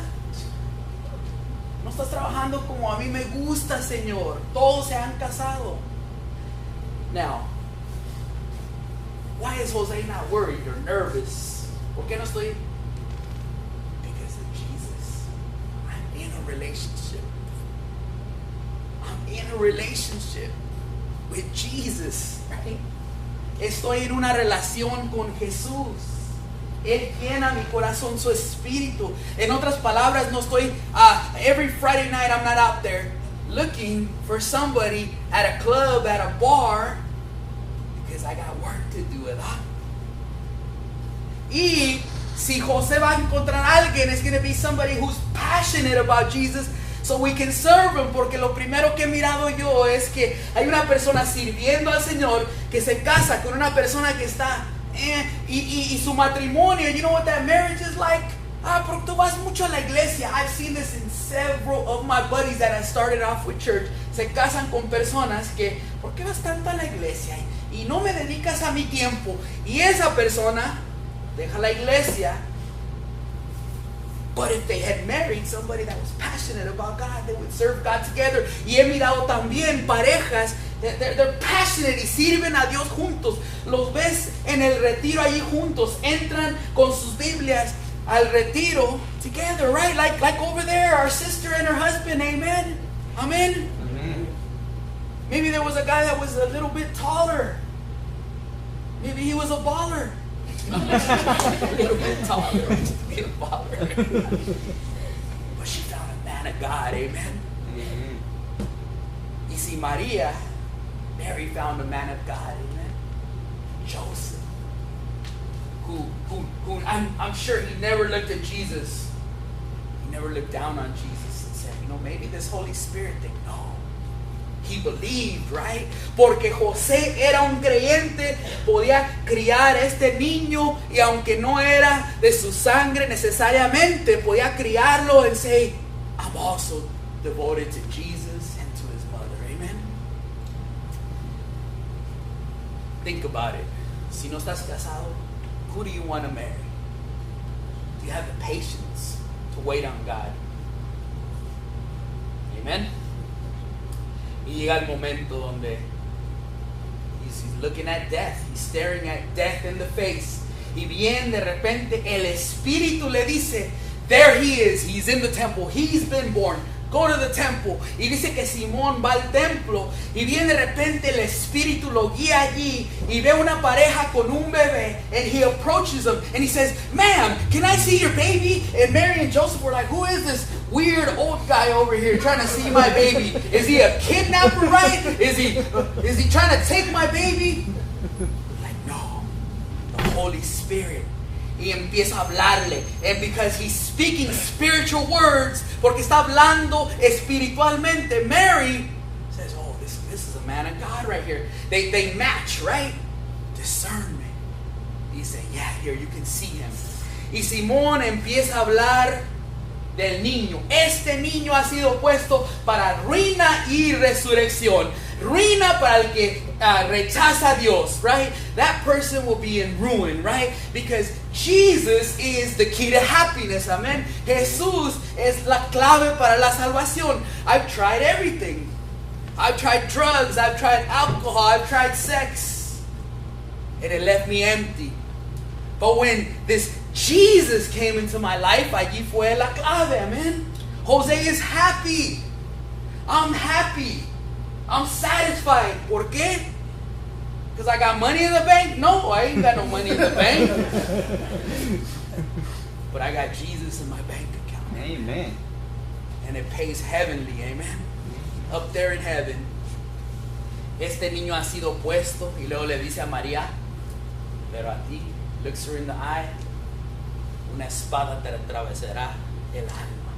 No estás trabajando como a mí me gusta, Señor. Todos se han casado. Now, why is Jose not worried or nervous? ¿Por qué no estoy? Because of Jesus. I'm in a relationship. I'm in a relationship with Jesus, right? Estoy en una relación con Jesús. Él llena mi corazón, su espíritu. En otras palabras, no estoy, every Friday night I'm not out there looking for somebody at a club, at a bar, because I got work to do, ¿verdad? Y si José va a encontrar a alguien, it's going to be somebody who's passionate about Jesus, so we can serve him. Porque lo primero que he mirado yo es que hay una persona sirviendo al Señor que se casa con una persona que está y su matrimonio, you know what that marriage is like? Pero tú vas mucho a la iglesia. I've seen this in several of my buddies that I started off with church. Se casan con personas que, ¿por qué vas tanto a la iglesia? Y no me dedicas a mi tiempo. Y esa persona deja la iglesia. But if they had married somebody that was passionate about God, they would serve God together. Y he mirado también parejas, they're passionate y sirven a Dios juntos. Los ves en el retiro allí juntos. Entran con sus Biblias al retiro together, right? Like over there, our sister and her husband, amen? Amen? Amen. Maybe there was a guy that was a little bit taller. Maybe he was a baller. A little bit taller, just be a baller. But she found a man of God, amen? You see, Mary found a man of God, amen? Joseph, who I'm sure he never looked at Jesus. He never looked down on Jesus and said, you know, maybe this Holy Spirit thing. No. He believed, right? Porque José era un creyente, podía criar a este niño y aunque no era de su sangre necesariamente, podía criarlo and say, I'm also devoted to Jesus and to his mother. Amen? Think about it. Si no estás casado, who do you want to marry? Do you have the patience to to wait on God. Amen. Y llega el momento donde he's looking at death. He's staring at death in the face. Y bien de repente el Espíritu le dice, there he is. He's in the temple. He's been born. Go to the temple. Y dice que Simón va al templo. Y bien de repente el Espíritu lo guía allí. Y ve una pareja con un bebé. And he approaches them. And he says, ma'am, can I see your baby? And Mary and Joseph were like, who is this weird old guy over here trying to see my baby? Is he a kidnapper, right? Is he trying to take my baby? Like, no. The Holy Spirit. Y empieza a hablarle. And because he's speaking spiritual words, porque está hablando espiritualmente, Mary says, oh, this is a man of God right here. They match, right? Discernment. Dice, yeah, here you can see him. Y Simón empieza a hablar del niño. Este niño ha sido puesto para ruina y resurrección. Ruina para el que rechaza a Dios, right? That person will be in ruin, right? Because Jesus is the key to happiness, amen. Jesús es la clave para la salvación. I've tried everything. I've tried drugs, I've tried alcohol, I've tried sex. And it left me empty. But when this Jesus came into my life, allí fue la clave, amen. Jose is happy. I'm happy. I'm satisfied. ¿Por qué? Because I got money in the bank? No, I ain't got no money in the bank. But I got Jesus in my bank account. Amen. And it pays heavenly, amen. Up there in heaven. Este niño ha sido puesto. Y luego le dice a María, pero a ti, looks her in the eye, una espada te atravesará el alma.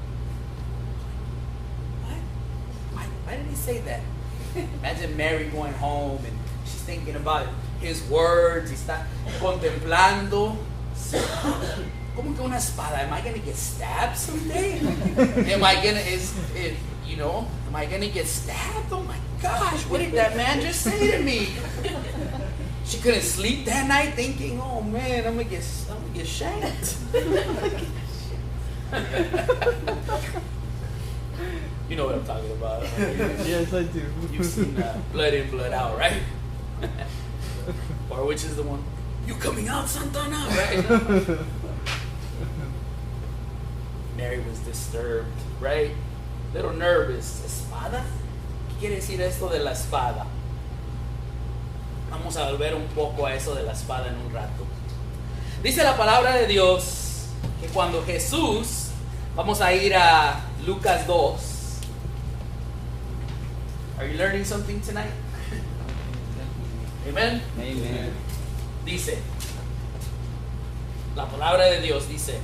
What? Why did he say that? Imagine Mary going home and she's thinking about his words. Y está contemplando. ¿Cómo que una espada? Am I going to get stabbed someday? Am I going to get stabbed? Oh my gosh, what did that man just say to me? She couldn't sleep that night thinking, oh man, I'm gonna get shanked. You know what I'm talking about. Yes, I do. You've seen Blood In, Blood Out, right? Or which is the one? You coming out, Santana, right? Mary was disturbed, right? Little nervous. ¿Espada? ¿Qué quiere decir esto de la espada? Vamos a volver un poco a eso de la espada en un rato. Dice la palabra de Dios que cuando Jesús, vamos a ir a Lucas 2. Are you learning something tonight? Amen. Amen. Dice, la palabra de Dios dice,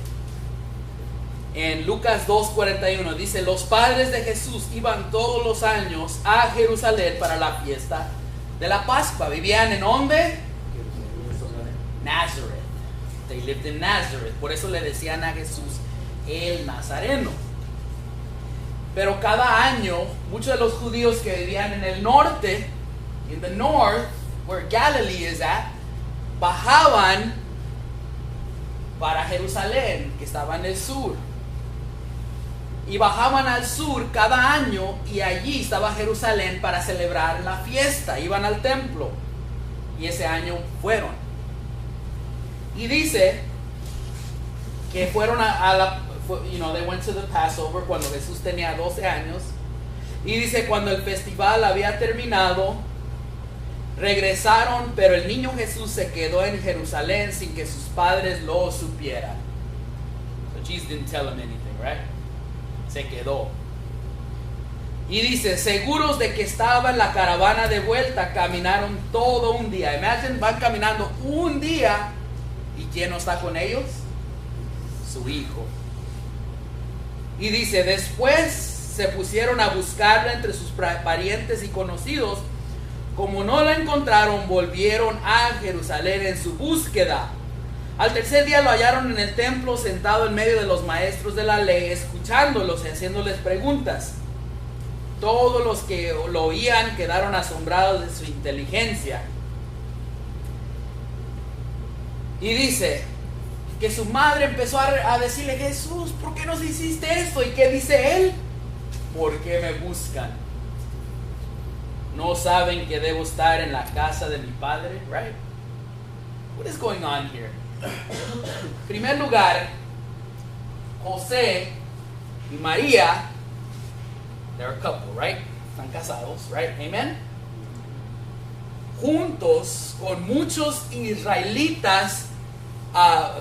en Lucas 2:41, dice, los padres de Jesús iban todos los años a Jerusalén para la fiesta de la Pascua. ¿Vivían en dónde? Nazareth. They lived in Nazareth. Por eso le decían a Jesús el Nazareno. Pero cada año, muchos de los judíos que vivían en el norte, in the north, where Galilee is at, bajaban para Jerusalén, que estaba en el sur. Y bajaban al sur cada año y allí estaba Jerusalén para celebrar la fiesta. Iban al templo y ese año fueron. Y dice que fueron they went to the Passover cuando Jesús tenía 12 años. Y dice cuando el festival había terminado, regresaron, pero el niño Jesús se quedó en Jerusalén sin que sus padres lo supieran. So Jesus didn't tell them anything, right? Se quedó. Y dice, seguros de que estaba en la caravana de vuelta, caminaron todo un día. Imagine, van caminando un día. ¿Y quién no está con ellos? Su hijo. Y dice, después se pusieron a buscarla entre sus parientes y conocidos. Como no la encontraron, volvieron a Jerusalén en su búsqueda. Al tercer día lo hallaron en el templo, sentado en medio de los maestros de la ley, escuchándolos y haciéndoles preguntas. Todos los que lo oían quedaron asombrados de su inteligencia. Y dice, que su madre empezó a decirle, Jesús, ¿por qué nos hiciste esto? ¿Y qué dice él? ¿Por qué me buscan? ¿No saben que debo estar en la casa de mi padre? Right? What is going on here? En primer lugar, José y María, they're a couple, right? Están casados, right? Amen. Juntos con muchos israelitas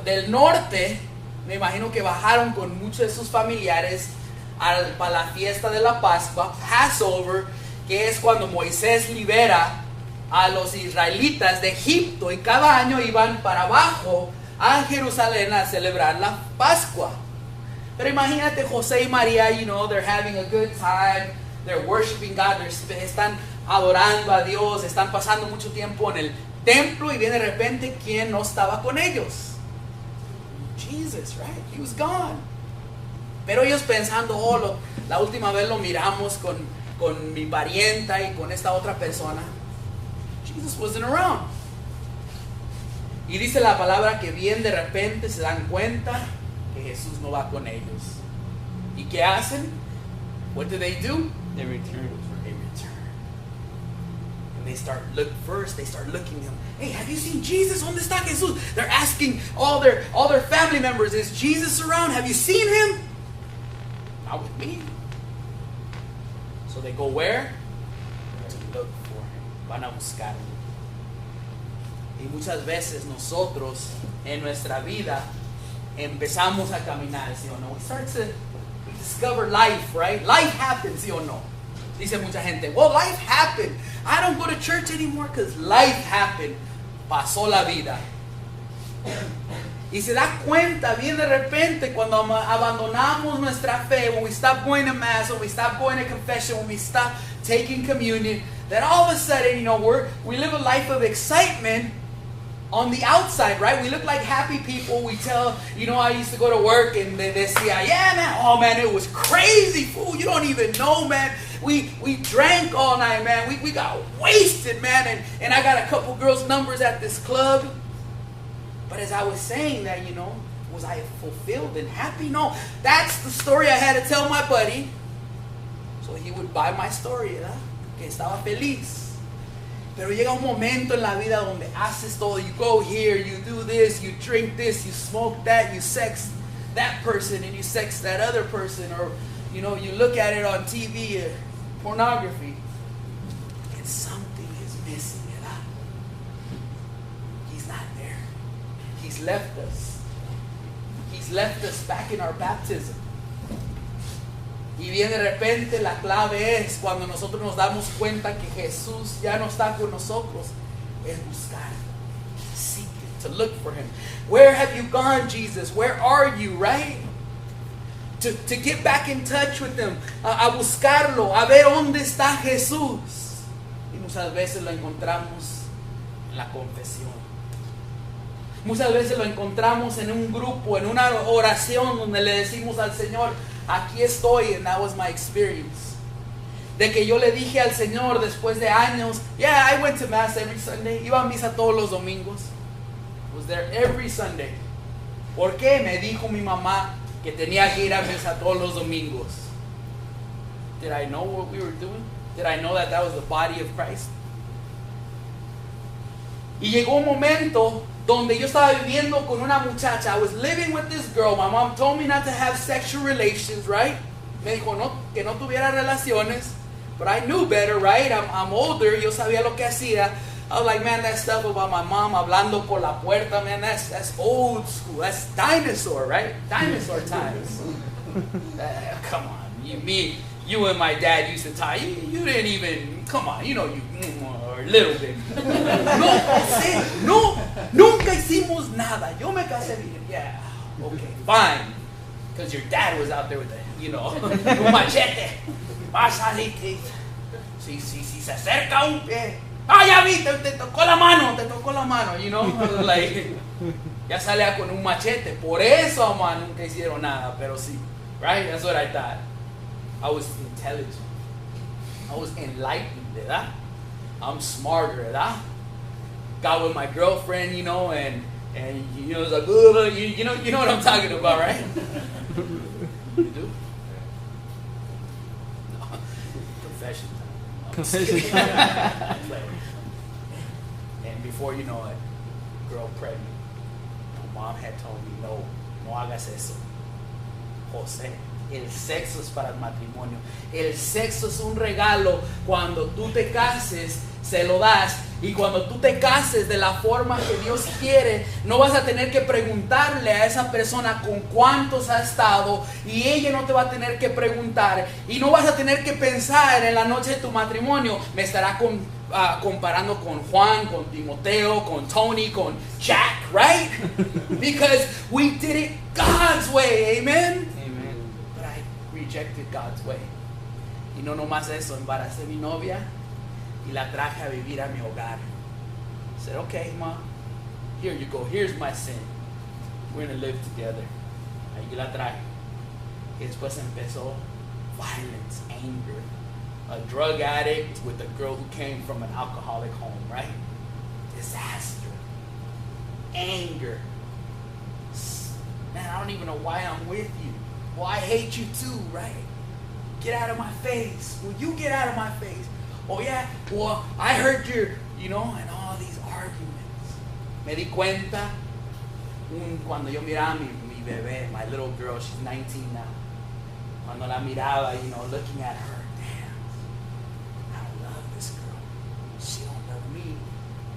del norte, me imagino que bajaron con muchos de sus familiares para la fiesta de la Pascua, Passover, que es cuando Moisés libera a los israelitas de Egipto, y cada año iban para abajo a Jerusalén a celebrar la Pascua. Pero imagínate José y María, you know, they're having a good time, they're worshiping God, están adorando a Dios, están pasando mucho tiempo en el templo, y viene de repente, ¿quién no estaba con ellos? Jesus, right? He was gone. Pero ellos pensando, la última vez lo miramos con mi parienta y con esta otra persona. Jesus wasn't around. Y dice la palabra que bien de repente se dan cuenta que Jesús no va con ellos. ¿Y qué hacen? What do? They return. They return. And they start looking at him. Hey, have you seen Jesus? ¿Dónde está Jesús? They're asking all their family members, is Jesus around? Have you seen him? Not with me. So they go where? To look for him. Van a buscarlo. Y muchas veces nosotros en nuestra vida empezamos a caminar, ¿sí o no? We discover life, right? Life happens, ¿sí o no? Dice mucha gente, well, life happened. I don't go to church anymore because life happened. Pasó la vida. Y se da cuenta bien de repente cuando abandonamos nuestra fe, when we stop going to mass, when we stop going to confession, when we stop taking communion, that all of a sudden, you know, we live a life of excitement on the outside, right? We look like happy people. We tell, you know, I used to go to work and they say, yeah, man, oh man, it was crazy, fool. You don't even know, man. We drank all night, man. We got wasted, man. And I got a couple girls' numbers at this club. But as I was saying that, you know, was I fulfilled and happy? No, that's the story I had to tell my buddy. So he would buy my story, ¿verdad? Que estaba feliz. Pero llega un momento en la vida donde haces todo. You go here, you do this, you drink this, you smoke that, you sex that person, and you sex that other person. Or, you know, you look at it on TV, pornography. And something is missing, ¿verdad? He's not there. He's left us. He's left us back in our baptism. Y bien de repente la clave es cuando nosotros nos damos cuenta que Jesús ya no está con nosotros, es buscar, seek it, to look for him. Where have you gone, Jesus? Where are you, right? To get back in touch with him, a buscarlo, a ver dónde está Jesús. Y muchas veces lo encontramos en la confesión. Muchas veces lo encontramos en un grupo, en una oración donde le decimos al Señor, aquí estoy, and that was my experience. De que yo le dije al Señor después de años, yeah, I went to mass every Sunday, iba a misa todos los domingos. Was there every Sunday. ¿Por qué? Me dijo mi mamá que tenía que ir a misa todos los domingos. Did I know what we were doing? Did I know that was the body of Christ? Y llegó un momento donde yo estaba viviendo con una muchacha. I was living with this girl. My mom told me not to have sexual relations, right? Me dijo que no tuviera relaciones. But I knew better, right? I'm older. Yo sabía lo que hacía. I was like, man, that stuff about my mom hablando por la puerta, man, that's old school. That's dinosaur, right? Dinosaur times. Come on. You and my dad used to talk. You didn't even, come on, you know, you or a little bit. No, nunca hicimos nada. Yo me casé bien. Yeah, okay, fine. Because your dad was out there with the, you know, un machete. Vas a salir. Si se acerca un pie. Ah, ya vi, te tocó la mano, you know. Like, ya salía con un machete. Por eso, man, nunca hicieron nada, pero sí. Right? That's what I thought. I was intelligent. I was enlightened, ¿verdad? I'm smarter, ¿verdad? Got with my girlfriend, you know, and And you know, it's like, ugh, you know what I'm talking about, right? You do? No. Confession time. Confession time. And before you know it, girl pregnant. My mom had told me, no hagas eso. José, el sexo es para el matrimonio. El sexo es un regalo. Cuando tú te cases, se lo das. Y cuando tú te cases de la forma que Dios quiere, no vas a tener que preguntarle a esa persona con cuántos ha estado, y ella no te va a tener que preguntar, y no vas a tener que pensar en la noche de tu matrimonio, me estará comparando con Juan, con Timoteo, con Tony, con Jack, right? Because we did it God's way, amen? Amen. But I rejected God's way. Y no nomás eso, embaracé a mi novia y la traje a vivir a mi hogar. I said, okay, ma, here you go, here's my sin. We're going to live together. Ahí la traje. Y después empezó violence, anger. A drug addict with a girl who came from an alcoholic home, right? Disaster. Anger. Man, I don't even know why I'm with you. Well, I hate you too, right? Get out of my face. Will you get out of my face? Oh yeah, well, I heard your, and all these arguments. Me di cuenta cuando yo miraba mi bebé, my little girl, she's 19 now. Cuando la miraba, looking at her, damn, I don't love this girl. She don't love me,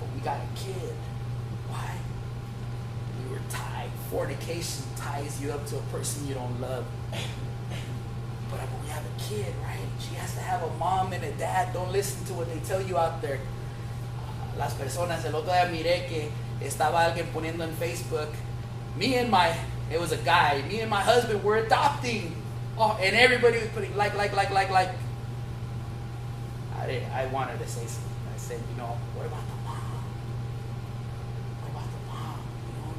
but we got a kid. Why? We were tied. Fornication ties you up to a person you don't love. But we have a kid, right? She has to have a mom and a dad. Don't listen to what they tell you out there. Las personas, el otro día miré que estaba alguien poniendo en Facebook, it was a guy, me and my husband were adopting. Oh, and everybody was putting like. I wanted to say something. I said, what about the mom? What about the mom?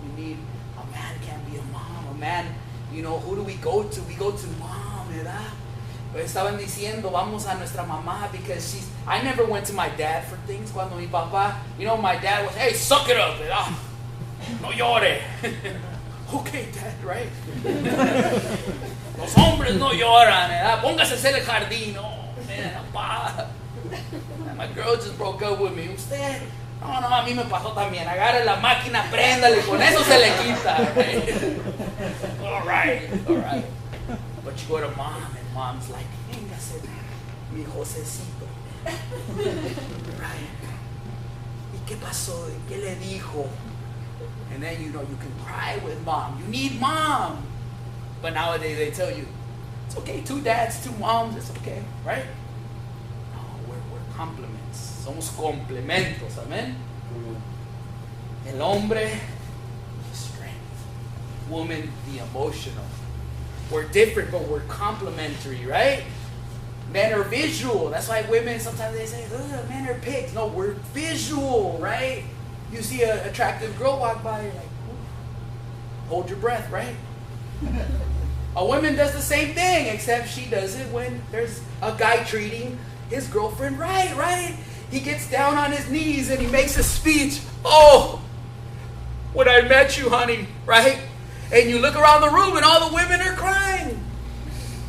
You need, a man can't be a mom. A man, who do we go to? We go to mom, ¿verdad? Estaban diciendo, vamos a nuestra mamá, because I never went to my dad for things. Cuando mi papá, my dad was, hey, suck it up, ¿verdad? No llore. Okay, dad, right? Los hombres no lloran, ¿verdad? Póngase a hacer el jardín. Oh, man, papá. And my girl just broke up with me. Usted, no, a mí me pasó también. Agarre la máquina, préndale, con eso se le quita. Right? All right. But you go to mom, and mom's like, véngase, mi Josecito. Right? ¿Y qué pasó? ¿Y qué le dijo? And then, you can cry with mom. You need mom. But nowadays they tell you, it's okay, 2 dads, 2 moms, it's okay, right? No, we're complements. Somos complementos, amen? El hombre, the strength. Woman, the emotional. We're different, but we're complementary, right? Men are visual. That's why women, sometimes they say, men are pigs. No, we're visual, right? You see an attractive girl walk by, you're like, hold your breath, right? A woman does the same thing, except she does it when there's a guy treating his girlfriend right? He gets down on his knees and he makes a speech. Oh, when I met you, honey, right? And you look around the room and all the women are crying.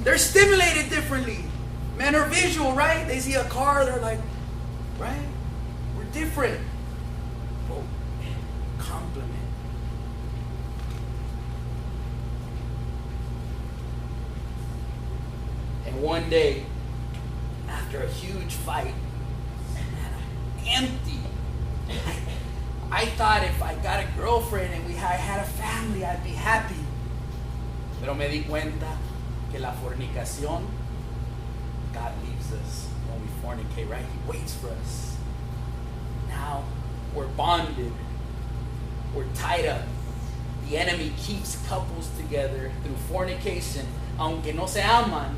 They're stimulated differently. Men are visual, right? They see a car, they're like, right? We're different. Oh, compliment. And one day, after a huge fight, empty, I thought if I got a girlfriend and I had a family, I'd be happy. Pero me di cuenta que la fornicación, God leaves us when we fornicate, right? He waits for us. Now we're bonded. We're tied up. The enemy keeps couples together through fornication. Aunque no se aman,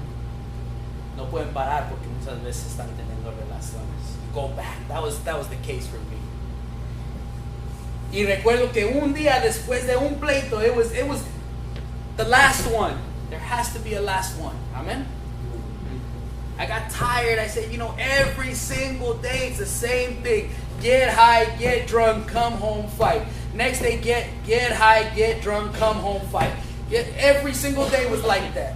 no pueden parar porque muchas veces están teniendo relaciones. Go back. That was the case for me. Y recuerdo que un día después de un pleito, it was the last one. There has to be a last one. Amen? I got tired. I said, every single day it's the same thing. Get high, get drunk, come home, fight. Next day, get high, get drunk, come home, fight. Every single day was like that.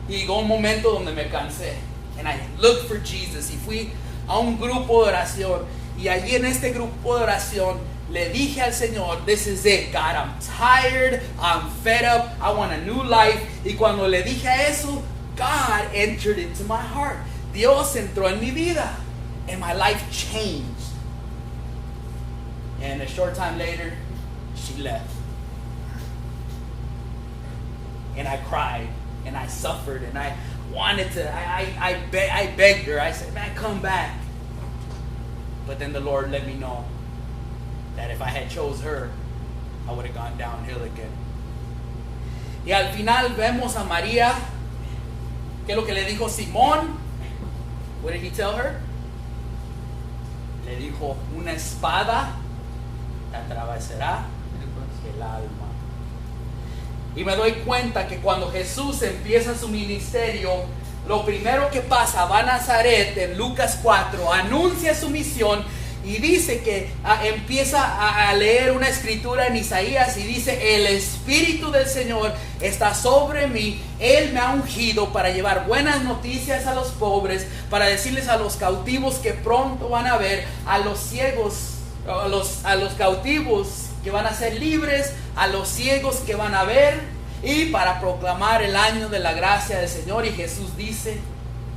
Y llegó un momento donde me cansé. And I looked for Jesus. Y fui a un grupo de oración. Y allí en este grupo de oración le dije al Señor, this is it, God, I'm tired, I'm fed up, I want a new life. Y cuando le dije eso, God entered into my heart. Dios entró en mi vida. And my life changed. And a short time later, she left. And I cried. And I suffered. And I wanted to, I begged her. I said, man, come back. But then the Lord let me know that if I had chose her, I would have gone downhill again. Y al final vemos a María. ¿Qué es lo que le dijo Simón? What did he tell her? Le dijo, una espada te atravesará el alma. Y me doy cuenta que cuando Jesús empieza su ministerio, lo primero que pasa, va a Nazaret en Lucas 4, anuncia su misión y dice que empieza a leer una escritura en Isaías y dice, el Espíritu del Señor está sobre mí, Él me ha ungido para llevar buenas noticias a los pobres, para decirles a los cautivos que pronto van a ver, a los ciegos, a los cautivos que van a ser libres, a los ciegos que van a ver, y para proclamar el año de la gracia del Señor. Y Jesús dice,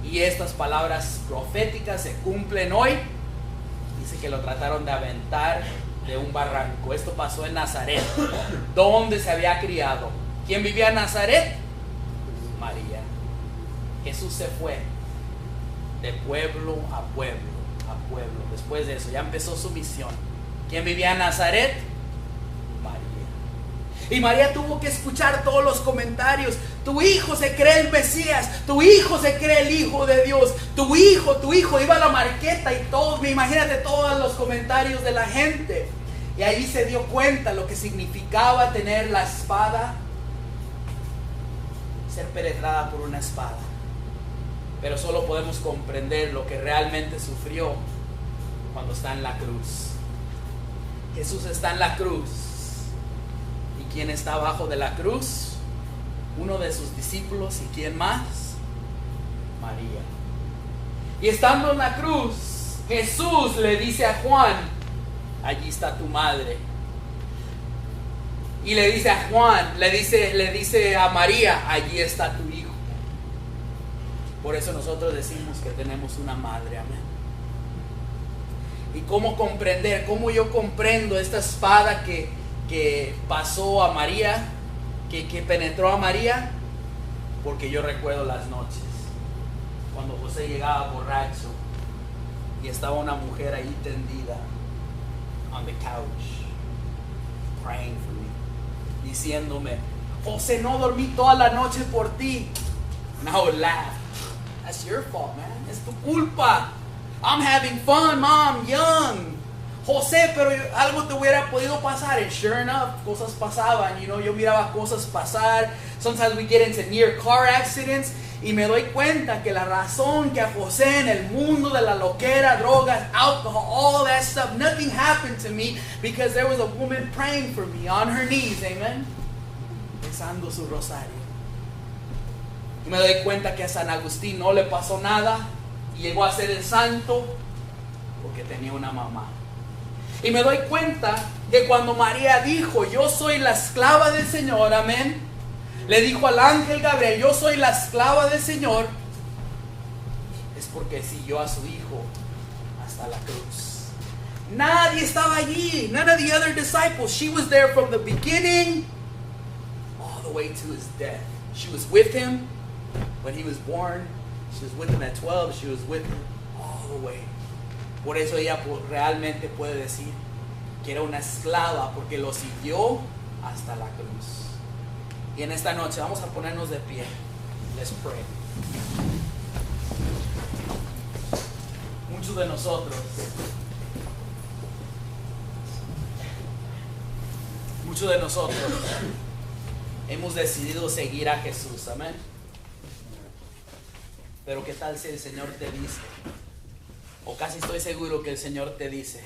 y estas palabras proféticas se cumplen hoy, dice que lo trataron de aventar de un barranco. Esto pasó en Nazaret, donde se había criado. ¿Quién vivía en Nazaret? María. Jesús se fue de pueblo a pueblo, a pueblo. Después de eso ya empezó su misión. ¿Quién vivía en Nazaret? Y María tuvo que escuchar todos los comentarios. Tu hijo se cree el Mesías. Tu hijo se cree el Hijo de Dios. Tu hijo. Iba a la marqueta y todo. Imagínate todos los comentarios de la gente. Y ahí se dio cuenta lo que significaba tener la espada. Ser penetrada por una espada. Pero solo podemos comprender lo que realmente sufrió cuando está en la cruz. Jesús está en la cruz. ¿Quién está abajo de la cruz? Uno de sus discípulos. ¿Y quién más? María. Y estando en la cruz, Jesús le dice a Juan, allí está tu madre. Y le dice a Juan, le dice a María, allí está tu hijo. Por eso nosotros decimos que tenemos una madre. Amén. Y cómo comprender, cómo yo comprendo esta espada que pasó a María, que penetró a María, porque yo recuerdo las noches cuando José llegaba borracho y estaba una mujer ahí tendida on the couch praying for me, diciéndome, José, no dormí toda la noche por ti. And I would laugh. That's your fault, man. Es tu culpa. I'm having fun, mom, young. José, pero algo te hubiera podido pasar. And sure enough, cosas pasaban. Yo miraba cosas pasar. Sometimes we get into near car accidents. Y me doy cuenta que la razón que a José en el mundo de la loquera, drogas, alcohol, all that stuff, nothing happened to me because there was a woman praying for me on her knees, amen, rezando su rosario. Y me doy cuenta que a San Agustín no le pasó nada y llegó a ser el santo porque tenía una mamá. Y me doy cuenta que cuando María dijo, yo soy la esclava del Señor, amén, le dijo al ángel Gabriel, yo soy la esclava del Señor, es porque siguió a su hijo hasta la cruz. Nadie estaba allí, none of the other disciples. She was there from the beginning all the way to his death. She was with him when he was born. She was with him at 12. She was with him all the way. Por eso ella realmente puede decir que era una esclava, porque lo siguió hasta la cruz. Y en esta noche vamos a ponernos de pie. Let's pray. Muchos de nosotros hemos decidido seguir a Jesús, amén. Pero qué tal si el Señor te dice, o casi estoy seguro que el Señor te dice,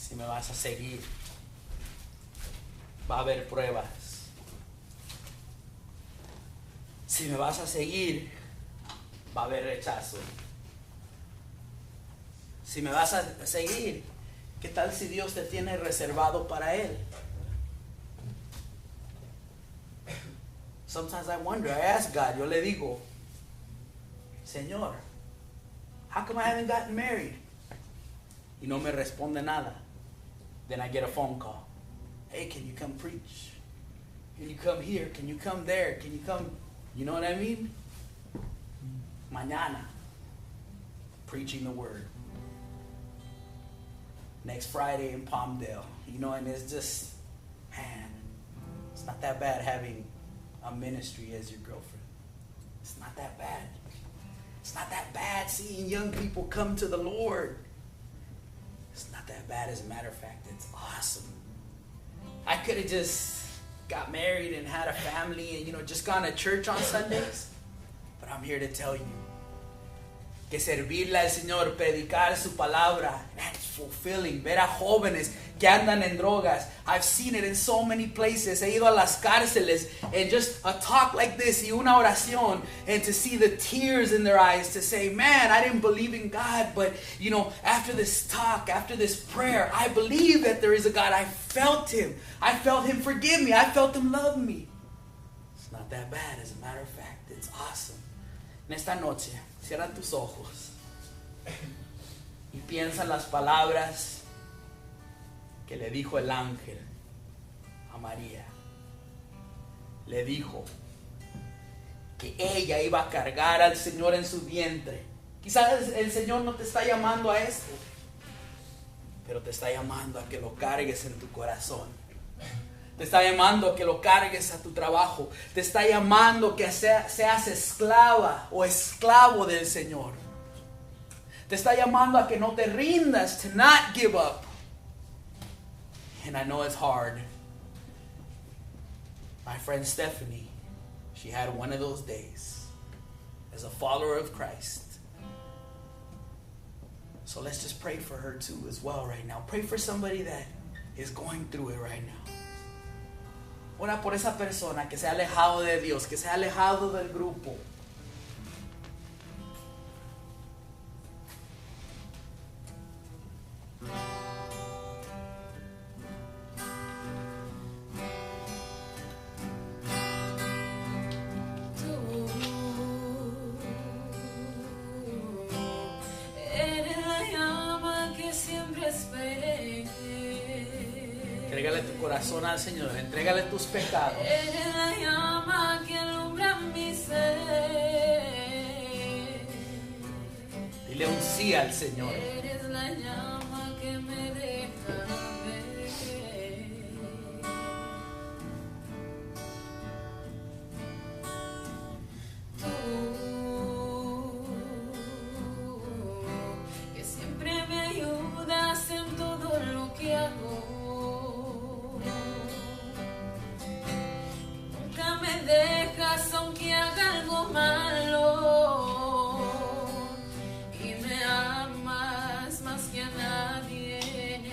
Si me vas a seguir, va a haber pruebas. Si me vas a seguir, va a haber rechazo. Si me vas a seguir, ¿qué tal si Dios te tiene reservado para Él? Sometimes I wonder, I ask God, yo le digo, Señor, how come I haven't gotten married? Y no me responde nada. Then I get a phone call. Hey, can you come preach? Can you come here? Can you come there? Can you come? You know what I mean? Mañana, preaching the word. Next Friday in Palmdale. You know, and it's just, man, it's not that bad having a ministry as your girlfriend. It's not that bad. It's not that bad seeing young people come to the Lord. It's not that bad. As a matter of fact, it's awesome. I could have just got married and had a family and, you know, just gone to church on Sundays. But I'm here to tell you que servirle al Señor, predicar su palabra, that's fulfilling. Ver a jóvenes que andan en drogas. I've seen it in so many places. He ido a las cárceles and just a talk like this y una oración, and to see the tears in their eyes to say, man, I didn't believe in God, but, you know, after this talk, after this prayer, I believe that there is a God. I felt Him. I felt Him forgive me. I felt Him love me. It's not that bad. As a matter of fact, it's awesome. En esta noche, cierra tus ojos y piensa en las palabras que le dijo el ángel a María. Le dijo que ella iba a cargar al Señor en su vientre. Quizás el Señor no te está llamando a esto, pero te está llamando a que lo cargues en tu corazón. Te está llamando a que lo cargues a tu trabajo. Te está llamando que seas esclava o esclavo del Señor. Te está llamando a que no te rindas, to not give up. And I know it's hard. My friend Stephanie, she had one of those days as a follower of Christ. So let's just pray for her too as well right now. Pray for somebody that is going through it right now. Ora por esa persona que se ha alejado de Dios, que se ha alejado del grupo. Entrégale tu corazón al Señor, entrégale tus pecados. Eres la llama que alumbra mi ser. Dile un sí al Señor. Eres la llama que me deja ver. Tú, que siempre me ayudas en todo lo que hago. Me dejas aunque haga algo malo y me amas más que a nadie en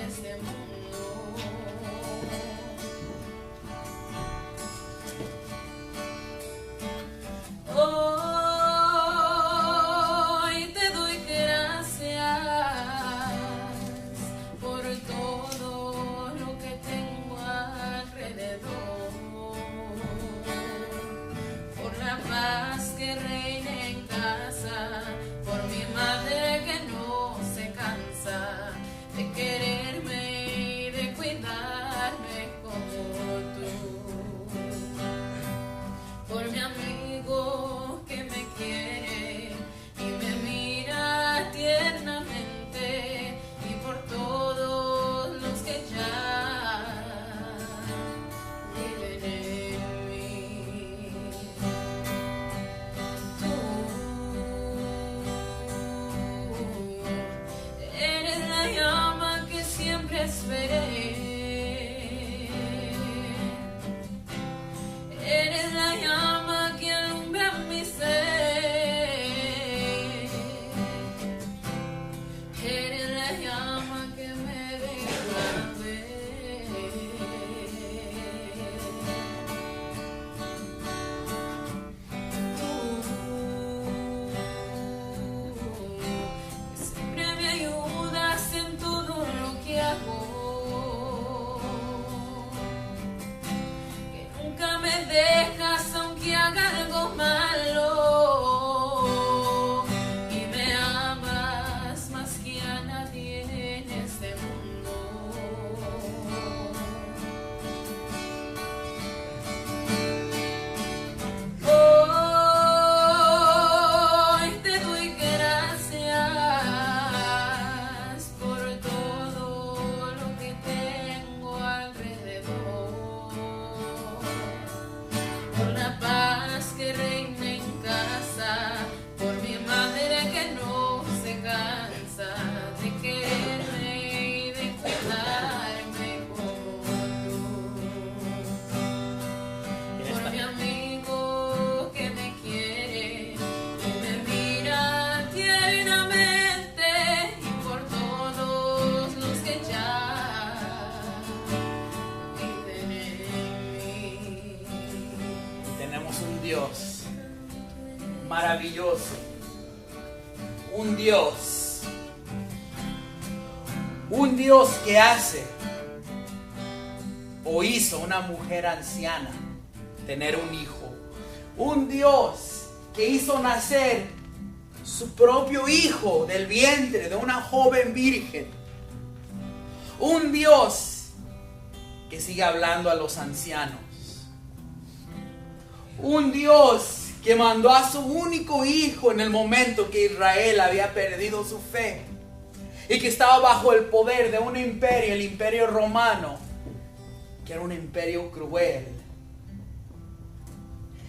maravilloso. Un Dios que hace o hizo una mujer anciana tener un hijo. Un Dios que hizo nacer su propio hijo del vientre de una joven virgen. Un Dios que sigue hablando a los ancianos. Un Dios que mandó a su único hijo en el momento que Israel había perdido su fe y que estaba bajo el poder de un imperio, el imperio romano, que era un imperio cruel.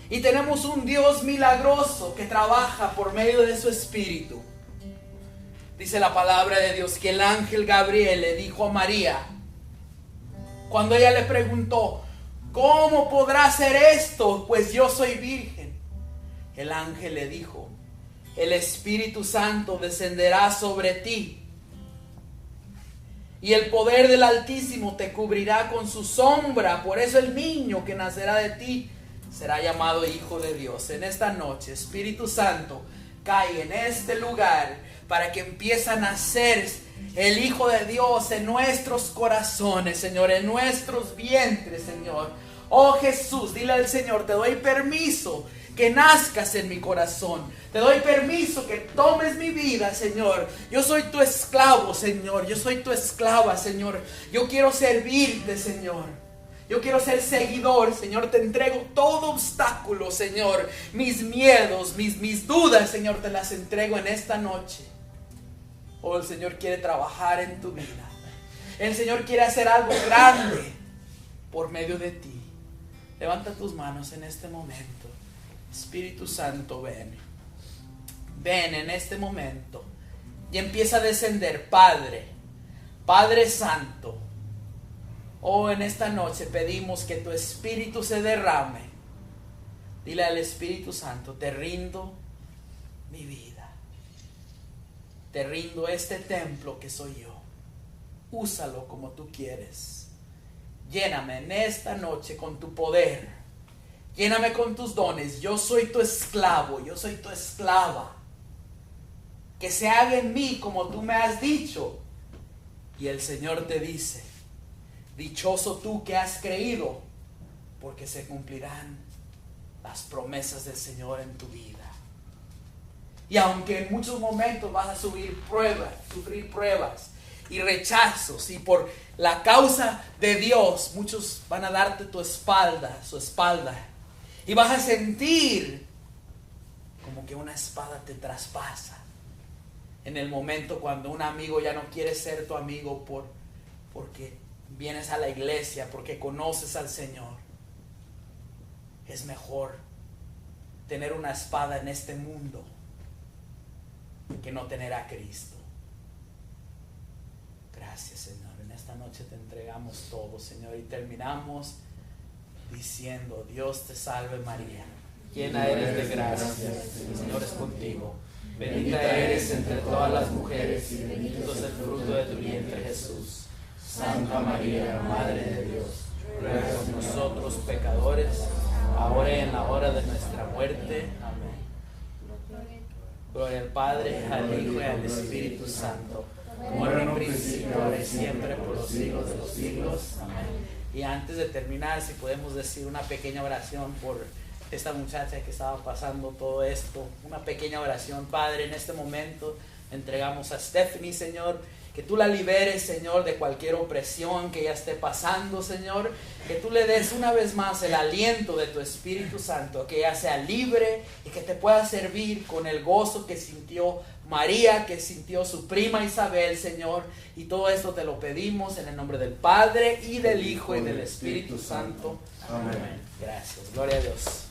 Y tenemos un Dios milagroso que trabaja por medio de su espíritu. Dice la palabra de Dios que el ángel Gabriel le dijo a María, cuando ella le preguntó, ¿cómo podrá ser esto? Pues yo soy virgen. El ángel le dijo, el Espíritu Santo descenderá sobre ti y el poder del Altísimo te cubrirá con su sombra. Por eso el niño que nacerá de ti será llamado Hijo de Dios. En esta noche, Espíritu Santo, cae en este lugar para que empiece a nacer el Hijo de Dios en nuestros corazones, Señor, en nuestros vientres, Señor. Oh Jesús, dile al Señor, te doy permiso que nazcas en mi corazón. Te doy permiso que tomes mi vida, Señor. Yo soy tu esclavo, Señor. Yo soy tu esclava, Señor. Yo quiero servirte, Señor. Yo quiero ser seguidor, Señor. Te entrego todo obstáculo, Señor. Mis miedos, mis dudas, Señor, te las entrego en esta noche. Oh, el Señor quiere trabajar en tu vida. El Señor quiere hacer algo grande por medio de ti. Levanta tus manos en este momento. Espíritu Santo, ven. Ven en este momento. Y empieza a descender, Padre. Padre Santo. Oh, en esta noche pedimos que tu Espíritu se derrame. Dile al Espíritu Santo, te rindo mi vida. Te rindo este templo que soy yo. Úsalo como tú quieres. Lléname en esta noche con tu poder. Lléname con tus dones. Yo soy tu esclavo, yo soy tu esclava. Que se haga en mí como tú me has dicho. Y el Señor te dice, dichoso tú que has creído, porque se cumplirán las promesas del Señor en tu vida. Y aunque en muchos momentos vas a sufrir pruebas y rechazos, y por la causa de Dios, muchos van a darte su espalda, y vas a sentir como que una espada te traspasa. En el momento cuando un amigo ya no quiere ser tu amigo porque vienes a la iglesia, porque conoces al Señor. Es mejor tener una espada en este mundo que no tener a Cristo. Gracias, Señor. En esta noche te entregamos todo, Señor, y terminamos diciendo, Dios te salve María, llena eres de gracia, el Señor es contigo. Bendita eres entre todas las mujeres y bendito es el fruto de tu vientre, Jesús. Santa María, Madre de Dios, ruega por nosotros pecadores, ahora y en la hora de nuestra muerte. Amén. Gloria al Padre, al Hijo y al Espíritu Santo, como era en un principio, ahora y siempre, por los siglos de los siglos. Amén. Y antes de terminar, si podemos decir una pequeña oración por esta muchacha que estaba pasando todo esto, una pequeña oración. Padre, en este momento entregamos a Stephanie, Señor, que tú la liberes, Señor, de cualquier opresión que ella esté pasando, Señor, que tú le des una vez más el aliento de tu Espíritu Santo, que ella sea libre y que te pueda servir con el gozo que sintió María, que sintió su prima Isabel, Señor, y todo esto te lo pedimos en el nombre del Padre y del Hijo y del Espíritu Santo. Amén. Gracias, gloria a Dios.